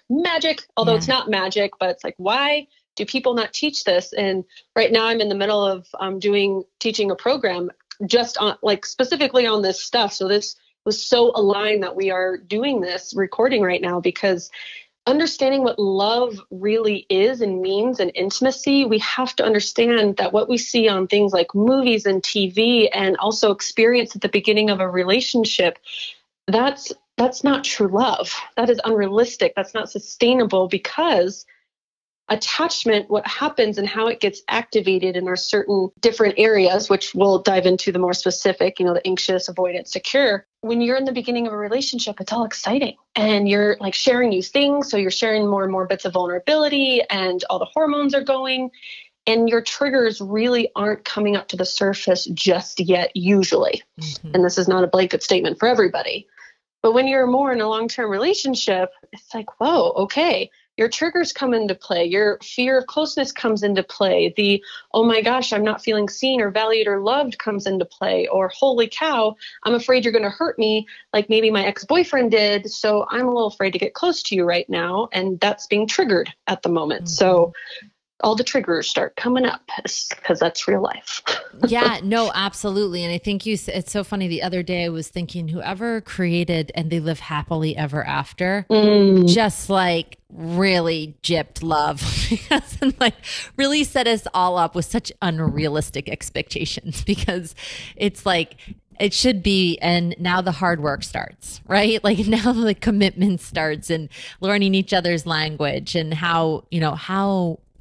[SPEAKER 6] Although it's not magic, but it's like, why do people not teach this? And right now I'm in the middle of teaching a program just on, like, specifically on this stuff. So this was so aligned that we are doing this recording right now, because understanding what love really is and means and intimacy, we have to understand that what we see on things like movies and TV and also experience at the beginning of a relationship, that's not true love. That is unrealistic. That's not sustainable, because attachment, what happens and how it gets activated in our certain different areas, which we'll dive into the more specific, the anxious, avoidant, secure. When you're in the beginning of a relationship, it's all exciting and you're like sharing new things. So you're sharing more and more bits of vulnerability and all the hormones are going, and your triggers really aren't coming up to the surface just yet, usually. Mm-hmm. And this is not a blanket statement for everybody. But when you're more in a long-term relationship, it's like, whoa, okay. Your triggers come into play. Your fear of closeness comes into play. The, oh my gosh, I'm not feeling seen or valued or loved comes into play. Or, holy cow, I'm afraid you're going to hurt me like maybe my ex-boyfriend did. So I'm a little afraid to get close to you right now. And that's being triggered at the moment. Mm-hmm. So all the triggers start coming up because that's real life.
[SPEAKER 1] Yeah, no, absolutely. And I think it's so funny. The other day I was thinking, whoever created And They Live Happily Ever After, just like really gypped love and like really set us all up with such unrealistic expectations, because it's like, it should be, and now the hard work starts, right? Like now the commitment starts and learning each other's language and how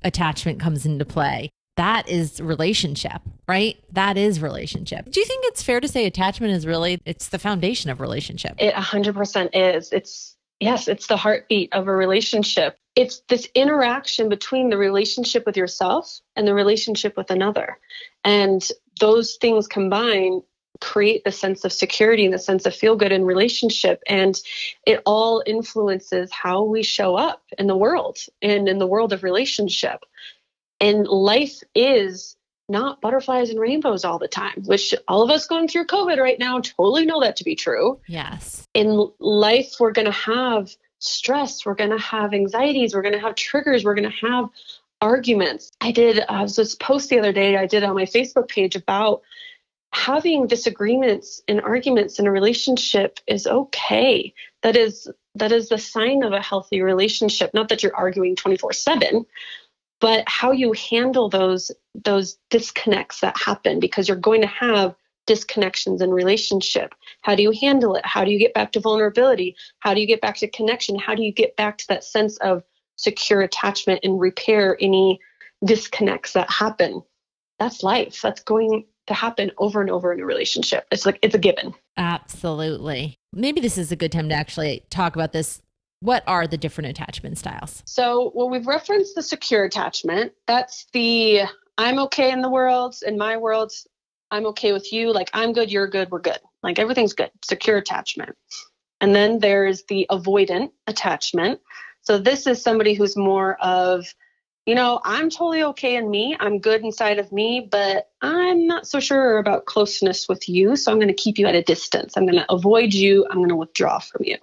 [SPEAKER 1] attachment comes into play. that is relationship, right? That is relationship. Do you think it's fair to say attachment is really, it's the foundation of relationship?
[SPEAKER 6] It 100% is. It's the heartbeat of a relationship. It's this interaction between the relationship with yourself and the relationship with another. And those things combined create the sense of security and the sense of feel good in relationship. And it all influences how we show up in the world and in the world of relationship. And life is not butterflies and rainbows all the time, which all of us going through COVID right now totally know that to be true.
[SPEAKER 1] Yes.
[SPEAKER 6] In life, we're going to have stress. We're going to have anxieties. We're going to have triggers. We're going to have arguments. I did this post the other day I did on my Facebook page about having disagreements and arguments in a relationship is okay. That is the sign of a healthy relationship. Not that you're arguing 24/7, but how you handle those disconnects that happen, because you're going to have disconnections in relationship. How do you handle it? How do you get back to vulnerability? How do you get back to connection? How do you get back to that sense of secure attachment and repair any disconnects that happen? That's life. That's going to happen over and over in a relationship. It's a given.
[SPEAKER 1] Absolutely. Maybe this is a good time to actually talk about this. What are the different attachment styles?
[SPEAKER 6] So, well, we've referenced the secure attachment. That's the I'm okay in the world, in my world, I'm okay with you. Like, I'm good, you're good, we're good. Like, everything's good. Secure attachment. And then there's the avoidant attachment. So this is somebody who's more of, I'm totally okay in me. I'm good inside of me, but I'm not so sure about closeness with you. So I'm going to keep you at a distance. I'm going to avoid you. I'm going to withdraw from you.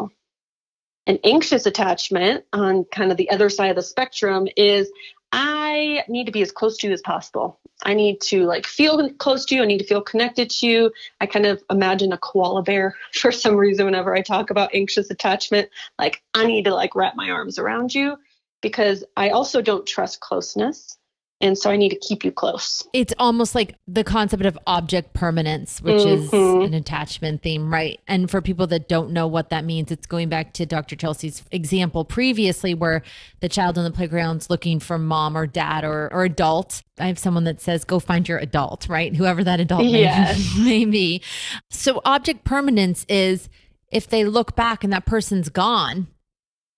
[SPEAKER 6] An anxious attachment on kind of the other side of the spectrum is I need to be as close to you as possible. I need to feel close to you. I need to feel connected to you. I kind of imagine a koala bear for some reason whenever I talk about anxious attachment. Like, I need to wrap my arms around you because I also don't trust closeness. And so I need to keep you close.
[SPEAKER 1] It's almost like the concept of object permanence, which is an attachment theme, right? And for people that don't know what that means, it's going back to Dr. Chelsea's example previously where the child on the playground's looking for mom or dad or adult. I have someone that says, go find your adult, right? Whoever that adult may be. So object permanence is if they look back and that person's gone,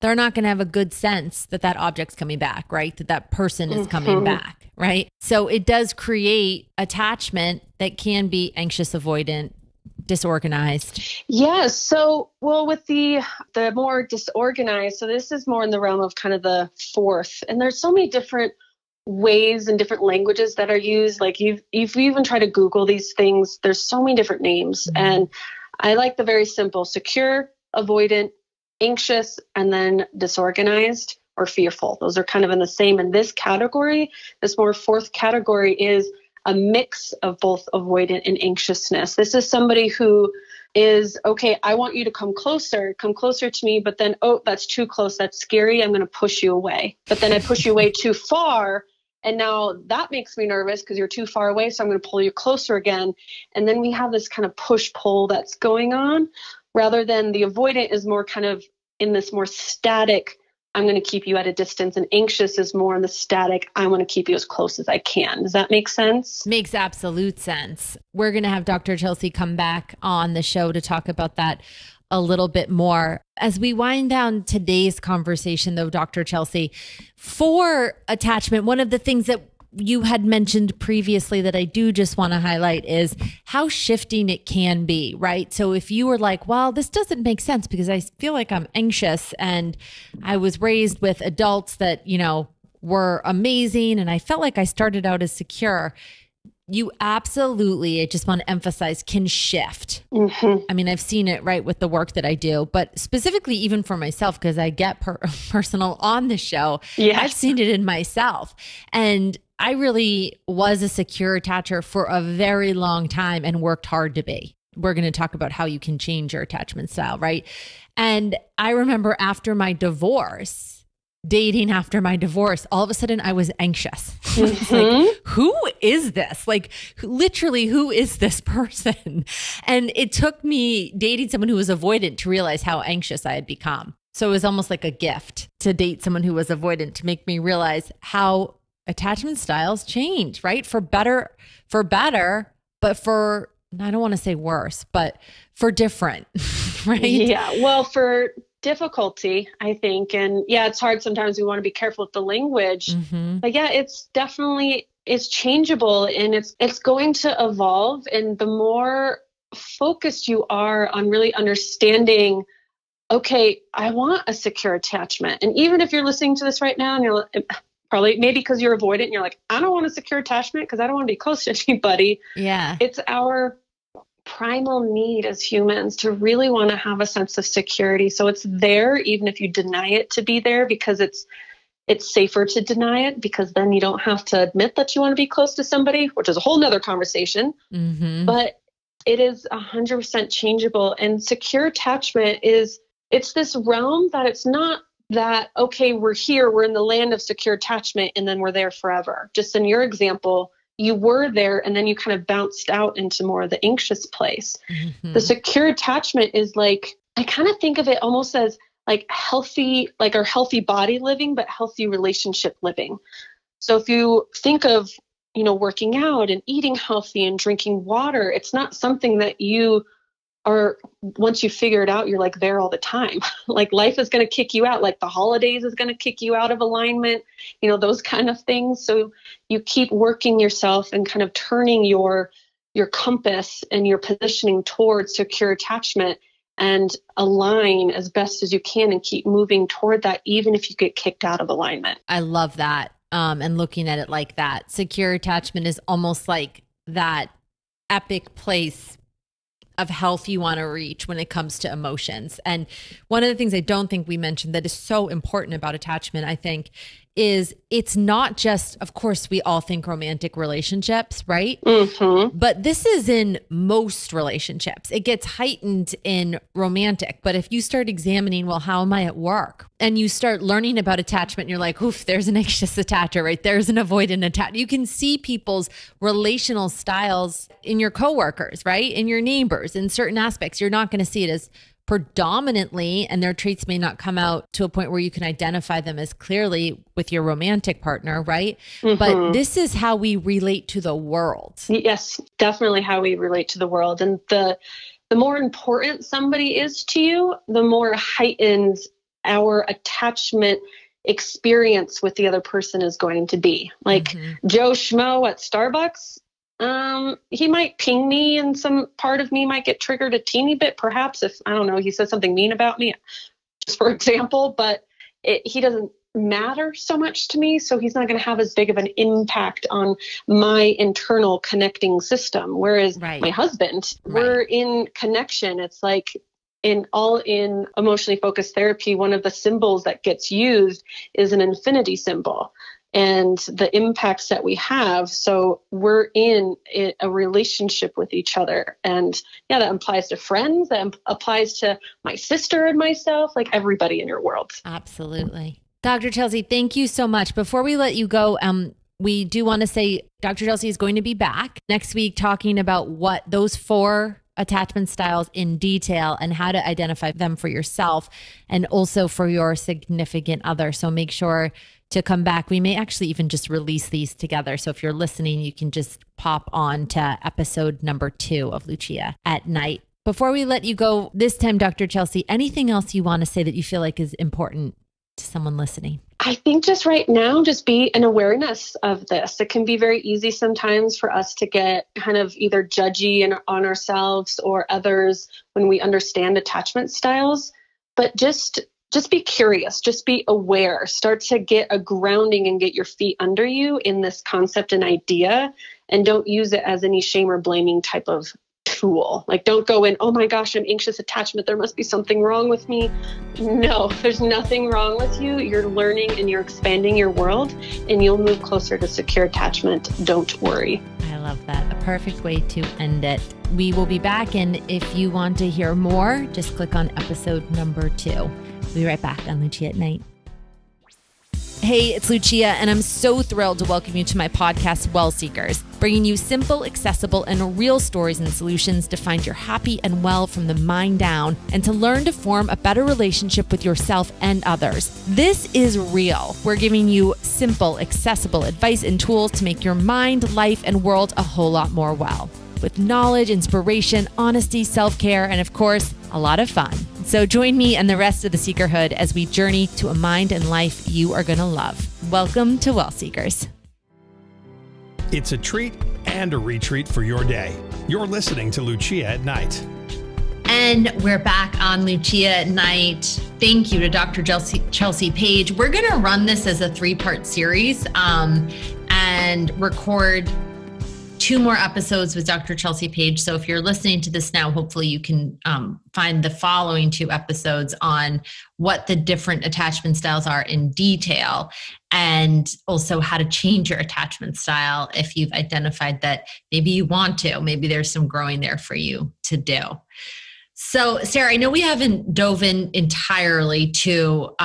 [SPEAKER 1] they're not going to have a good sense that that object's coming back, right? That person is coming back, right? So it does create attachment that can be anxious, avoidant, disorganized.
[SPEAKER 6] Yes. So, well, with the more disorganized, so this is more in the realm of kind of the fourth. And there's so many different ways and different languages that are used. Like if you even try to Google these things, there's so many different names. And I like the very simple: secure, avoidant, anxious, and then disorganized or fearful. Those are kind of in the same. And this category, this more fourth category, is a mix of both avoidant and anxiousness. This is somebody who is, okay, I want you to come closer to me, but then, oh, that's too close. That's scary. I'm going to push you away. But then I push you away too far. And now that makes me nervous because you're too far away. So I'm going to pull you closer again. And then we have this kind of push-pull that's going on, rather than the avoidant is more kind of in this more static, I'm going to keep you at a distance, and anxious is more in the static, I want to keep you as close as I can. Does that make sense?
[SPEAKER 1] Makes absolute sense. We're going to have Dr. Chelsea come back on the show to talk about that a little bit more. As we wind down today's conversation, though, Dr. Chelsea, for attachment, one of the things that you had mentioned previously that I do just want to highlight is how shifting it can be, right? So if you were like, well, this doesn't make sense because I feel like I'm anxious and I was raised with adults that, were amazing and I felt like I started out as secure. You absolutely, I just want to emphasize, can shift. I mean, I've seen it right with the work that I do, but specifically even for myself, because I get personal on the show, I've seen it in myself. And I really was a secure attacher for a very long time and worked hard to be. We're going to talk about how you can change your attachment style, right? And I remember after my divorce, dating after my divorce, all of a sudden I was anxious. Like, who is this? Like, literally, who is this person? And it took me dating someone who was avoidant to realize how anxious I had become. So it was almost like a gift to date someone who was avoidant to make me realize how attachment styles change, right? For better, but for, I don't want to say worse, but for different, right?
[SPEAKER 6] Yeah. Well, for difficulty, I think. And yeah, it's hard. Sometimes we want to be careful with the language, but yeah, it's changeable and it's going to evolve. And the more focused you are on really understanding, okay, I want a secure attachment. And even if you're listening to this right now and you're probably maybe because you're avoidant and you're like, I don't want a secure attachment because I don't want to be close to anybody. Yeah. It's our primal need as humans to really want to have a sense of security. So it's there, even if you deny it to be there, because it's safer to deny it, because then you don't have to admit that you want to be close to somebody, which is a whole nother conversation. But it is 100% changeable. And secure attachment it's this realm that it's not that, okay, we're here, we're in the land of secure attachment, and then we're there forever. Just in your example, you were there and then you kind of bounced out into more of the anxious place. The secure attachment is like, I kind of think of it almost as like healthy, like our healthy body living, but healthy relationship living. So if you think of, working out and eating healthy and drinking water, it's not something that you are, once you figure it out, you're like there all the time. Like life is going to kick you out. Like the holidays is going to kick you out of alignment, those kind of things. So you keep working yourself and kind of turning your compass and your positioning towards secure attachment and align as best as you can and keep moving toward that, even if you get kicked out of alignment.
[SPEAKER 1] I love that. And looking at it like that, secure attachment is almost like that epic place of health you want to reach when it comes to emotions. And one of the things I don't think we mentioned that is so important about attachment, I think, is it's not just, of course, we all think romantic relationships, right? But this is in most relationships. It gets heightened in romantic. But if you start examining, well, how am I at work? And you start learning about attachment, and you're like, oof, there's an anxious attacher, right? There's an avoidant attacher. You can see people's relational styles in your coworkers, right? In your neighbors, in certain aspects. You're not going to see it as predominantly, and their traits may not come out to a point where you can identify them as clearly with your romantic partner, right? But this is how we relate to the world.
[SPEAKER 6] Yes, definitely how we relate to the world. And the more important somebody is to you, the more heightened our attachment experience with the other person is going to be. Like Joe Schmo at Starbucks, he might ping me and some part of me might get triggered a teeny bit, perhaps if, I don't know, he says something mean about me, just for example, but he doesn't matter so much to me. So he's not going to have as big of an impact on my internal connecting system. Whereas my husband, we're in connection. It's like in emotionally focused therapy, one of the symbols that gets used is an infinity symbol. And the impacts that we have. So we're in a relationship with each other. And yeah, that applies to friends, that applies to my sister and myself, like everybody in your world.
[SPEAKER 1] Absolutely. Dr. Chelsea, thank you so much. Before we let you go, we do want to say Dr. Chelsea is going to be back next week talking about what those 4 attachment styles in detail and how to identify them for yourself and also for your significant other. So make sure to come back. We may actually even just release these together. So if you're listening, you can just pop on to episode number 2 of Lucia at Night. Before we let you go this time, Dr. Chelsea, anything else you want to say that you feel like is important to someone listening?
[SPEAKER 6] I think just right now, just be an awareness of this. It can be very easy sometimes for us to get kind of either judgy on ourselves or others when we understand attachment styles, but just be curious, just be aware, start to get a grounding and get your feet under you in this concept and idea, and don't use it as any shame or blaming type of tool. Like don't go in, oh my gosh, I'm anxious attachment, there must be something wrong with me. No, there's nothing wrong with you. You're learning and you're expanding your world and you'll move closer to secure attachment. Don't worry.
[SPEAKER 1] I love that. A perfect way to end it. We will be back, and if you want to hear more, just click on episode number 2. We'll be right back on Lucia at Night. Hey, it's Lucia, and I'm so thrilled to welcome you to my podcast, Well Seekers, bringing you simple, accessible, and real stories and solutions to find your happy and well from the mind down and to learn to form a better relationship with yourself and others. This is real. We're giving you simple, accessible advice and tools to make your mind, life, and world a whole lot more well, with knowledge, inspiration, honesty, self-care, and of course, a lot of fun. So join me and the rest of the Seekerhood as we journey to a mind and life you are going to love. Welcome to Well Seekers.
[SPEAKER 5] It's a treat and a retreat for your day. You're listening to Lucia at Night.
[SPEAKER 2] And we're back on Lucia at Night. Thank you to Dr. Chelsea Page. We're going to run this as a 3-part series and record 2 more episodes with Dr. Chelsea Page. So if you're listening to this now, hopefully you can find the following 2 episodes on what the different attachment styles are in detail, and also how to change your attachment style if you've identified that maybe you want to, maybe there's some growing there for you to do. So Sarah, I know we haven't dove in entirely to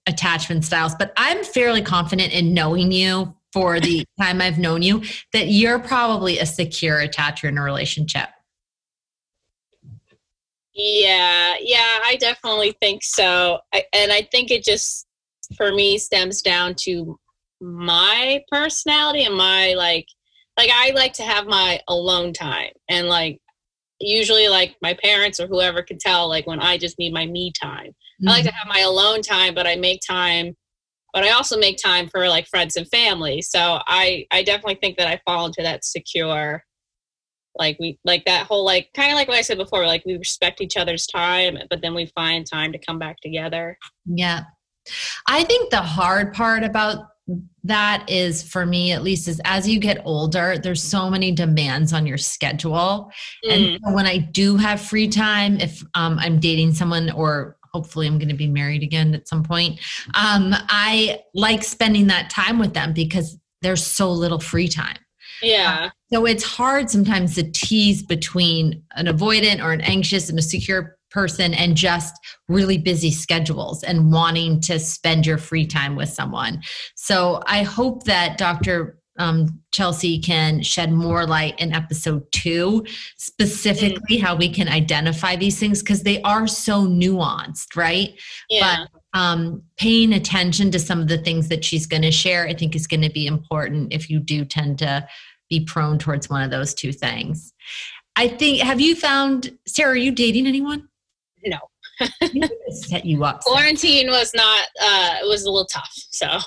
[SPEAKER 2] attachment styles, but I'm fairly confident in knowing you for the time I've known you, that you're probably a secure attacher in a relationship.
[SPEAKER 3] Yeah, I definitely think so. And I think it just, for me, stems down to my personality and my, like I like to have my alone time. And usually my parents or whoever can tell, when I just need my me time. I like to have my alone time, but I also make time for friends and family. So I definitely think that I fall into that secure, that whole, kind of like what I said before, we respect each other's time, but then we find time to come back together. Yeah.
[SPEAKER 2] I think the hard part about that is, for me at least, is as you get older, there's so many demands on your schedule. And when I do have free time, if I'm dating someone, or hopefully I'm going to be married again at some point, I like spending that time with them because there's so little free time.
[SPEAKER 3] Yeah.
[SPEAKER 2] So it's hard sometimes to tease between an avoidant or an anxious and a secure person and just really busy schedules and wanting to spend your free time with someone. So I hope that Dr. Chelsea can shed more light in episode 2, specifically how we can identify these things, because they are so nuanced, right?
[SPEAKER 3] Yeah.
[SPEAKER 2] But paying attention to some of the things that she's going to share, I think, is going to be important if you do tend to be prone towards one of those 2 things. I think, have you found, Sarah, are you dating anyone?
[SPEAKER 3] No.
[SPEAKER 2] Set you up.
[SPEAKER 3] Quarantine was not, it was a little tough. So.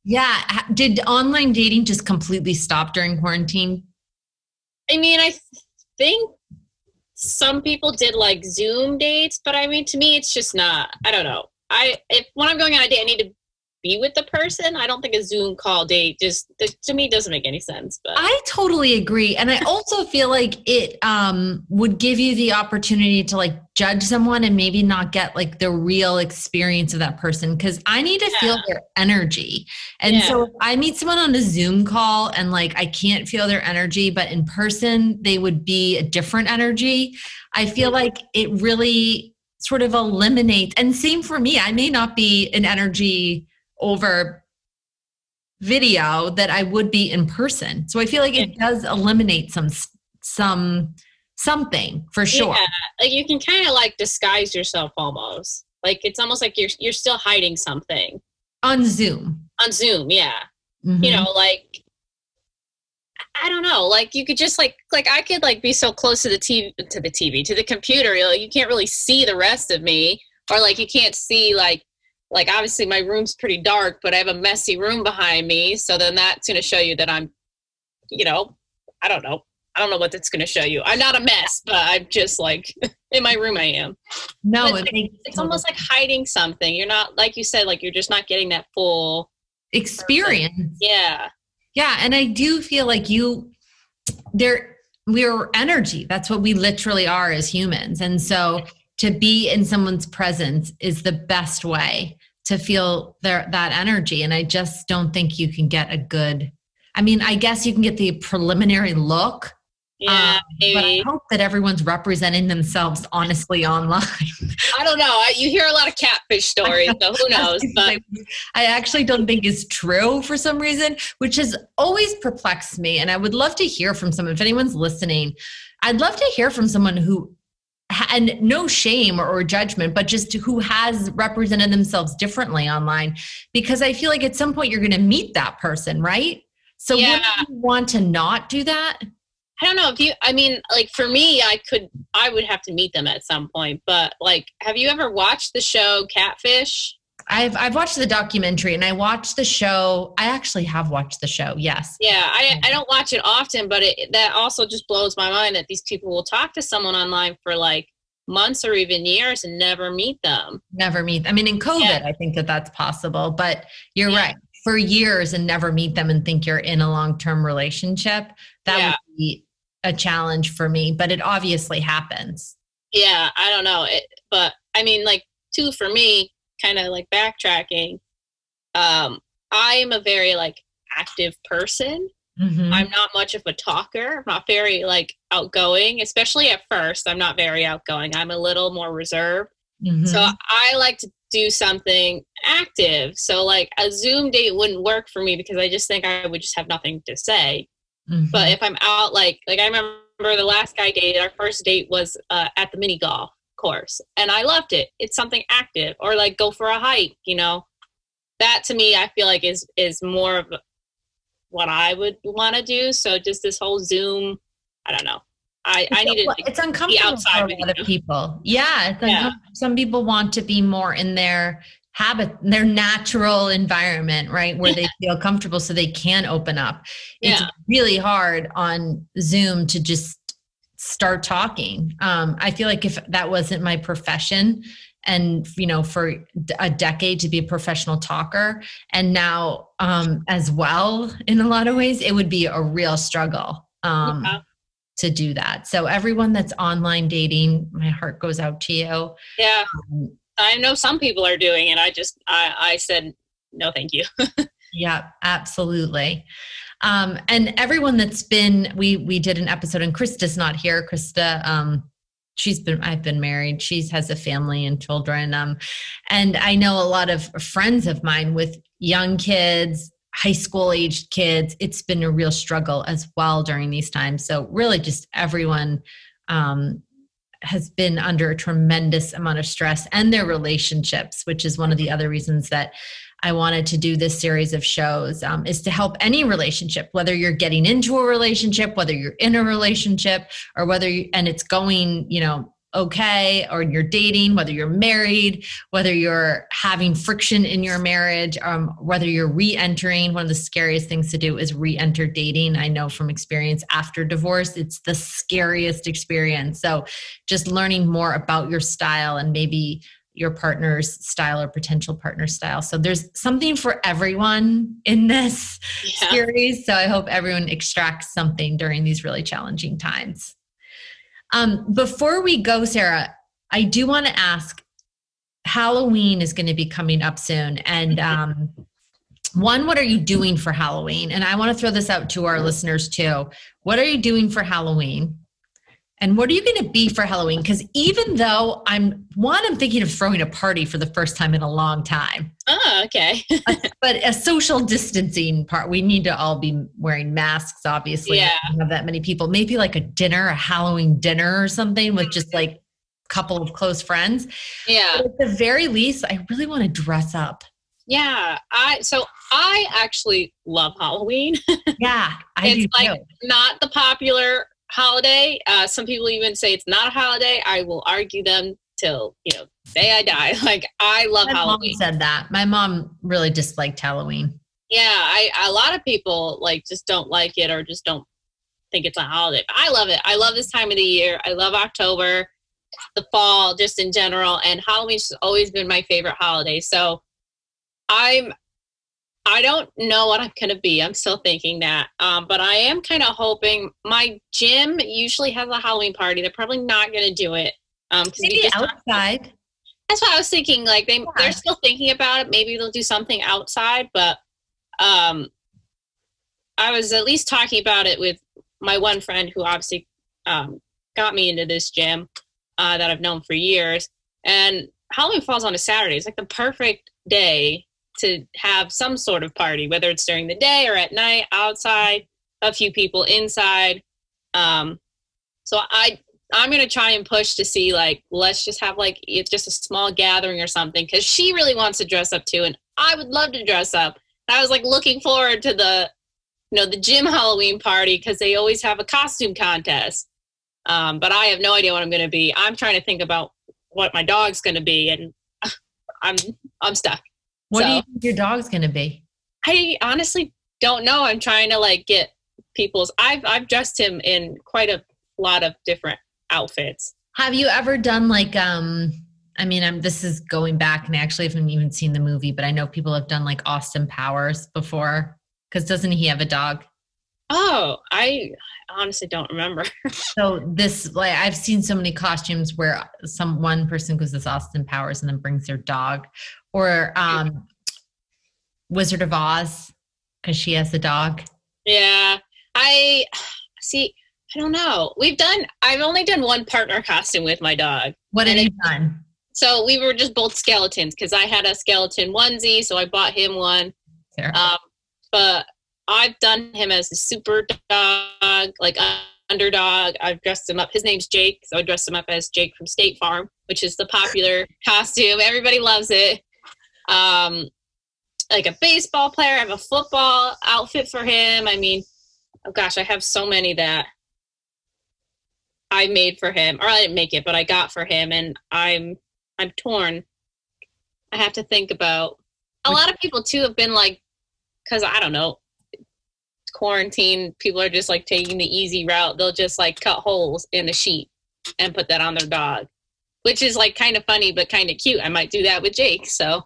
[SPEAKER 2] Yeah. Did online dating just completely stop during quarantine?
[SPEAKER 3] I mean, I think some people did Zoom dates, but I mean, to me, it's just not, I don't know. When I'm going on a date, I need to be with the person. I don't think a Zoom call date just, to me, doesn't make any sense. But
[SPEAKER 2] I totally agree. And I also feel like it would give you the opportunity to judge someone and maybe not get the real experience of that person, because I need to feel their energy. And so if I meet someone on a Zoom call and I can't feel their energy, but in person they would be a different energy, I feel like it really sort of eliminates. And same for me, I may not be an energy over video that I would be in person. So I feel like it does eliminate something for sure.
[SPEAKER 3] Yeah, you can kind of disguise yourself almost. It's almost like you're still hiding something.
[SPEAKER 2] On Zoom.
[SPEAKER 3] On Zoom, yeah.
[SPEAKER 2] Mm-hmm.
[SPEAKER 3] You know, I don't know, you could just I could be so close to the computer, you can't really see the rest of me, or you can't see obviously my room's pretty dark, but I have a messy room behind me. So then that's going to show you that I'm, I don't know what that's going to show you. I'm not a mess, but I'm just in my room I am.
[SPEAKER 2] No,
[SPEAKER 3] it's almost like hiding something. You're not, like you said, you're just not getting that full
[SPEAKER 2] experience.
[SPEAKER 3] Person. Yeah.
[SPEAKER 2] Yeah. And I do feel we're energy. That's what we literally are as humans. And so to be in someone's presence is the best way to feel that energy. And I just don't think you can get I guess you can get the preliminary look
[SPEAKER 3] Yeah,
[SPEAKER 2] but I
[SPEAKER 3] maybe.
[SPEAKER 2] hope that everyone's representing themselves honestly online.
[SPEAKER 3] I don't know. You hear a lot of catfish stories, so who knows? But
[SPEAKER 2] I actually don't think is true for some reason, which has always perplexed me. And I would love to hear from someone, if anyone's listening, I'd love to hear from someone who, and no shame or judgment, but just who has represented themselves differently online, because I feel like at some point you're going to meet that person, right? So
[SPEAKER 3] Yeah.
[SPEAKER 2] would you want to not do that?
[SPEAKER 3] I don't know I mean, like for me, I would have to meet them at some point, but like, have you ever watched the show Catfish?
[SPEAKER 2] I've watched the documentary and I watched the show. I actually have watched the show. Yes.
[SPEAKER 3] Yeah. I don't watch it often, but that also just blows my mind that these people will talk to someone online for like months or even years and never meet them.
[SPEAKER 2] Never meet. I mean, in COVID,
[SPEAKER 3] Yeah.
[SPEAKER 2] I think that's possible, but you're right. For years and never meet them and think you're in a long-term relationship. That would be a challenge for me, but it obviously happens.
[SPEAKER 3] Yeah. I don't know but I mean, like too, for me, kind of like backtracking. I am a very like active person.
[SPEAKER 2] Mm-hmm.
[SPEAKER 3] I'm not much of a talker. I'm not very like outgoing, especially at first. I'm not very outgoing. I'm a little more reserved.
[SPEAKER 2] Mm-hmm.
[SPEAKER 3] So I like to do something active. So like a Zoom date wouldn't work for me because I just think I would just have nothing to say.
[SPEAKER 2] Mm-hmm.
[SPEAKER 3] But if I'm out, like I remember the last guy I dated, our first date was at the mini golf course and I loved it. It's something active, or like go for a hike, you know, that to me, I feel like is more of what I would want to do. So just this whole Zoom, I don't know. I need to
[SPEAKER 2] it's uncomfortable for a lot of people. Yeah. Some people want to be more in their their natural environment, right? Where they feel comfortable so they can open up. It's really hard on Zoom to just start talking. I feel like if that wasn't my profession and, you know, for a decade to be a professional talker and now as well, in a lot of ways, it would be a real struggle to do that. So everyone that's online dating, my heart goes out to you.
[SPEAKER 3] Yeah. I know some people are doing it. I said, no, thank you.
[SPEAKER 2] Yeah, absolutely. And everyone that's been, we did an episode and Krista's not here. Krista, I've been married. She has a family and children. And I know a lot of friends of mine with young kids, high school aged kids. It's been a real struggle as well during these times. So really just everyone, has been under a tremendous amount of stress and their relationships, which is one of the other reasons that I wanted to do this series of shows, is to help any relationship, whether you're getting into a relationship, whether you're in a relationship, or and it's going, you know, okay, or you're dating, whether you're married, whether you're having friction in your marriage, whether you're re-entering. One of the scariest things to do is re-enter dating. I know from experience after divorce, it's the scariest experience. So just learning more about your style and maybe your partner's style or potential partner's style. So there's something for everyone in this series. So I hope everyone extracts something during these really challenging times. Before we go, Sarah, I do want to ask, Halloween is going to be coming up soon. And one, what are you doing for Halloween? And I want to throw this out to our listeners too. What are you doing for Halloween? And what are you going to be for Halloween? Because even though I'm thinking of throwing a party for the first time in a long time.
[SPEAKER 3] Oh, okay.
[SPEAKER 2] But a social distancing part, we need to all be wearing masks, obviously.
[SPEAKER 3] Yeah.
[SPEAKER 2] We don't have that many people. Maybe like a Halloween dinner or something with just like a couple of close friends.
[SPEAKER 3] Yeah.
[SPEAKER 2] But at the very least, I really want to dress up.
[SPEAKER 3] Yeah. I actually love Halloween.
[SPEAKER 2] Yeah, I do
[SPEAKER 3] like
[SPEAKER 2] too.
[SPEAKER 3] Not the popular holiday. Some people even say it's not a holiday. I will argue them till, day I die. Like, I love Halloween.
[SPEAKER 2] My mom said that. My mom really disliked Halloween.
[SPEAKER 3] Yeah, a lot of people just don't like it or just don't think it's a holiday. But I love it. I love this time of the year. I love October, the fall, just in general. And Halloween's always been my favorite holiday. So I don't know what I'm going to be. I'm still thinking that. But I am kind of hoping. My gym usually has a Halloween party. They're probably not going to do it.
[SPEAKER 2] Maybe outside.
[SPEAKER 3] That's what I was thinking. Like they're still thinking about it. Maybe they'll do something outside. But I was at least talking about it with my one friend who obviously got me into this gym that I've known for years. And Halloween falls on a Saturday. It's like the perfect day to have some sort of party, whether it's during the day or at night, outside, a few people inside. So I'm going to try and push to see, like, let's just have like, it's just a small gathering or something. Cause she really wants to dress up too. And I would love to dress up. I was like looking forward to the gym Halloween party, cause they always have a costume contest. But I have no idea what I'm going to be. I'm trying to think about what my dog's going to be. And I'm stuck.
[SPEAKER 2] What do you think your dog's going to be?
[SPEAKER 3] I honestly don't know. I'm trying to like get people's, I've dressed him in quite a lot of different outfits.
[SPEAKER 2] Have you ever done like, this is going back and I actually haven't even seen the movie, but I know people have done like Austin Powers before. Cause doesn't he have a dog?
[SPEAKER 3] Oh, I honestly don't remember.
[SPEAKER 2] So this, like, I've seen so many costumes where one person goes as Austin Powers and then brings their dog, or Wizard of Oz, because she has a dog.
[SPEAKER 3] Yeah, I don't know. I've only done one partner costume with my dog.
[SPEAKER 2] What have you done?
[SPEAKER 3] So we were just both skeletons, because I had a skeleton onesie, so I bought him one. But I've done him as a super dog, like underdog. I've dressed him up. His name's Jake, so I dressed him up as Jake from State Farm, which is the popular costume. Everybody loves it. Like a baseball player. I have a football outfit for him. I mean, oh gosh, I have so many that I made for him, or I didn't make it, but I got for him, and I'm torn. I have to think about. A lot of people too have been like, because I don't know, quarantine, people are just like taking the easy route. They'll just like cut holes in a sheet and put that on their dog, which is like kind of funny but kind of cute. I might do that with Jake. So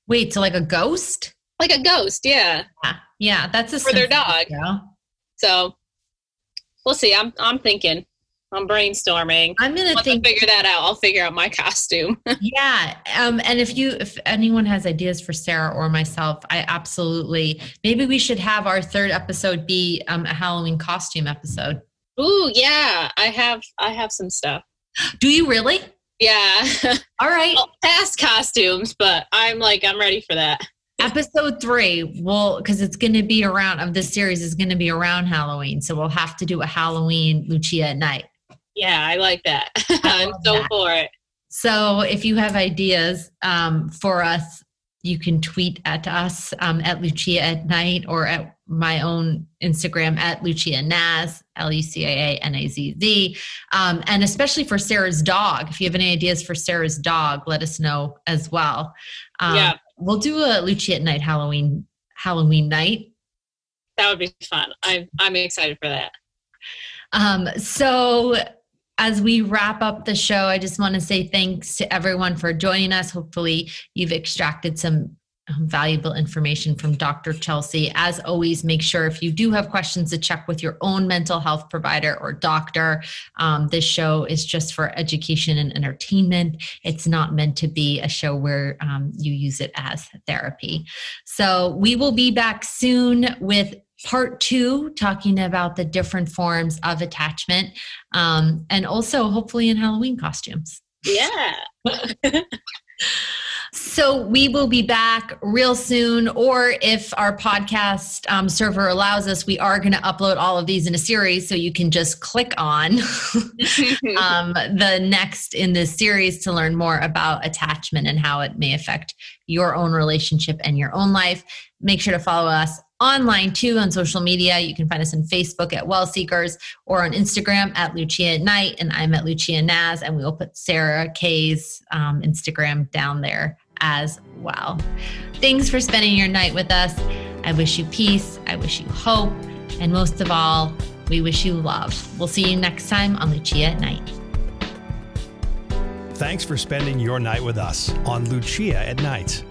[SPEAKER 2] wait, so like a ghost?
[SPEAKER 3] Like a ghost, yeah.
[SPEAKER 2] Yeah, that's a
[SPEAKER 3] for their dog. So we'll see. I'm thinking. I'm brainstorming. I'm gonna figure that out. I'll figure out my costume.
[SPEAKER 2] Yeah. And if anyone has ideas for Sarah or myself, maybe we should have our third episode be a Halloween costume episode.
[SPEAKER 3] Ooh, yeah. I have some stuff.
[SPEAKER 2] Do you really?
[SPEAKER 3] Yeah.
[SPEAKER 2] All right.
[SPEAKER 3] Well, past costumes, but I'm ready for that.
[SPEAKER 2] Episode 3, because it's going to be this series is going to be around Halloween. So we'll have to do a Halloween Lucia at Night.
[SPEAKER 3] Yeah, I like that. I'm so for it.
[SPEAKER 2] So if you have ideas for us, you can tweet at us at Lucia at Night, or at my own Instagram at Lucia Naz, LuciaANazz. And especially for Sarah's dog, if you have any ideas for Sarah's dog, let us know as well.
[SPEAKER 3] Yeah.
[SPEAKER 2] We'll do a Lucia at Night Halloween night.
[SPEAKER 3] That would be fun. I'm excited for that.
[SPEAKER 2] So as we wrap up the show, I just want to say thanks to everyone for joining us. Hopefully you've extracted some valuable information from Dr. Chelsea. As always, make sure if you do have questions to check with your own mental health provider or doctor. This show is just for education and entertainment. It's not meant to be a show where you use it as therapy. So we will be back soon with Part 2, talking about the different forms of attachment, and also hopefully in Halloween costumes.
[SPEAKER 3] Yeah.
[SPEAKER 2] So we will be back real soon, or if our podcast server allows us, we are going to upload all of these in a series, so you can just click on the next in this series to learn more about attachment and how it may affect your own relationship and your own life. Make sure to follow us online too on social media. You can find us on Facebook at Well Seekers, or on Instagram at Lucia at Night, and I'm at Lucia Naz, and we will put Sarah Kay's Instagram down there as well. Thanks for spending your night with us. I wish you peace. I wish you hope. And most of all, we wish you love. We'll see you next time on Lucia at Night.
[SPEAKER 5] Thanks for spending your night with us on Lucia at Night.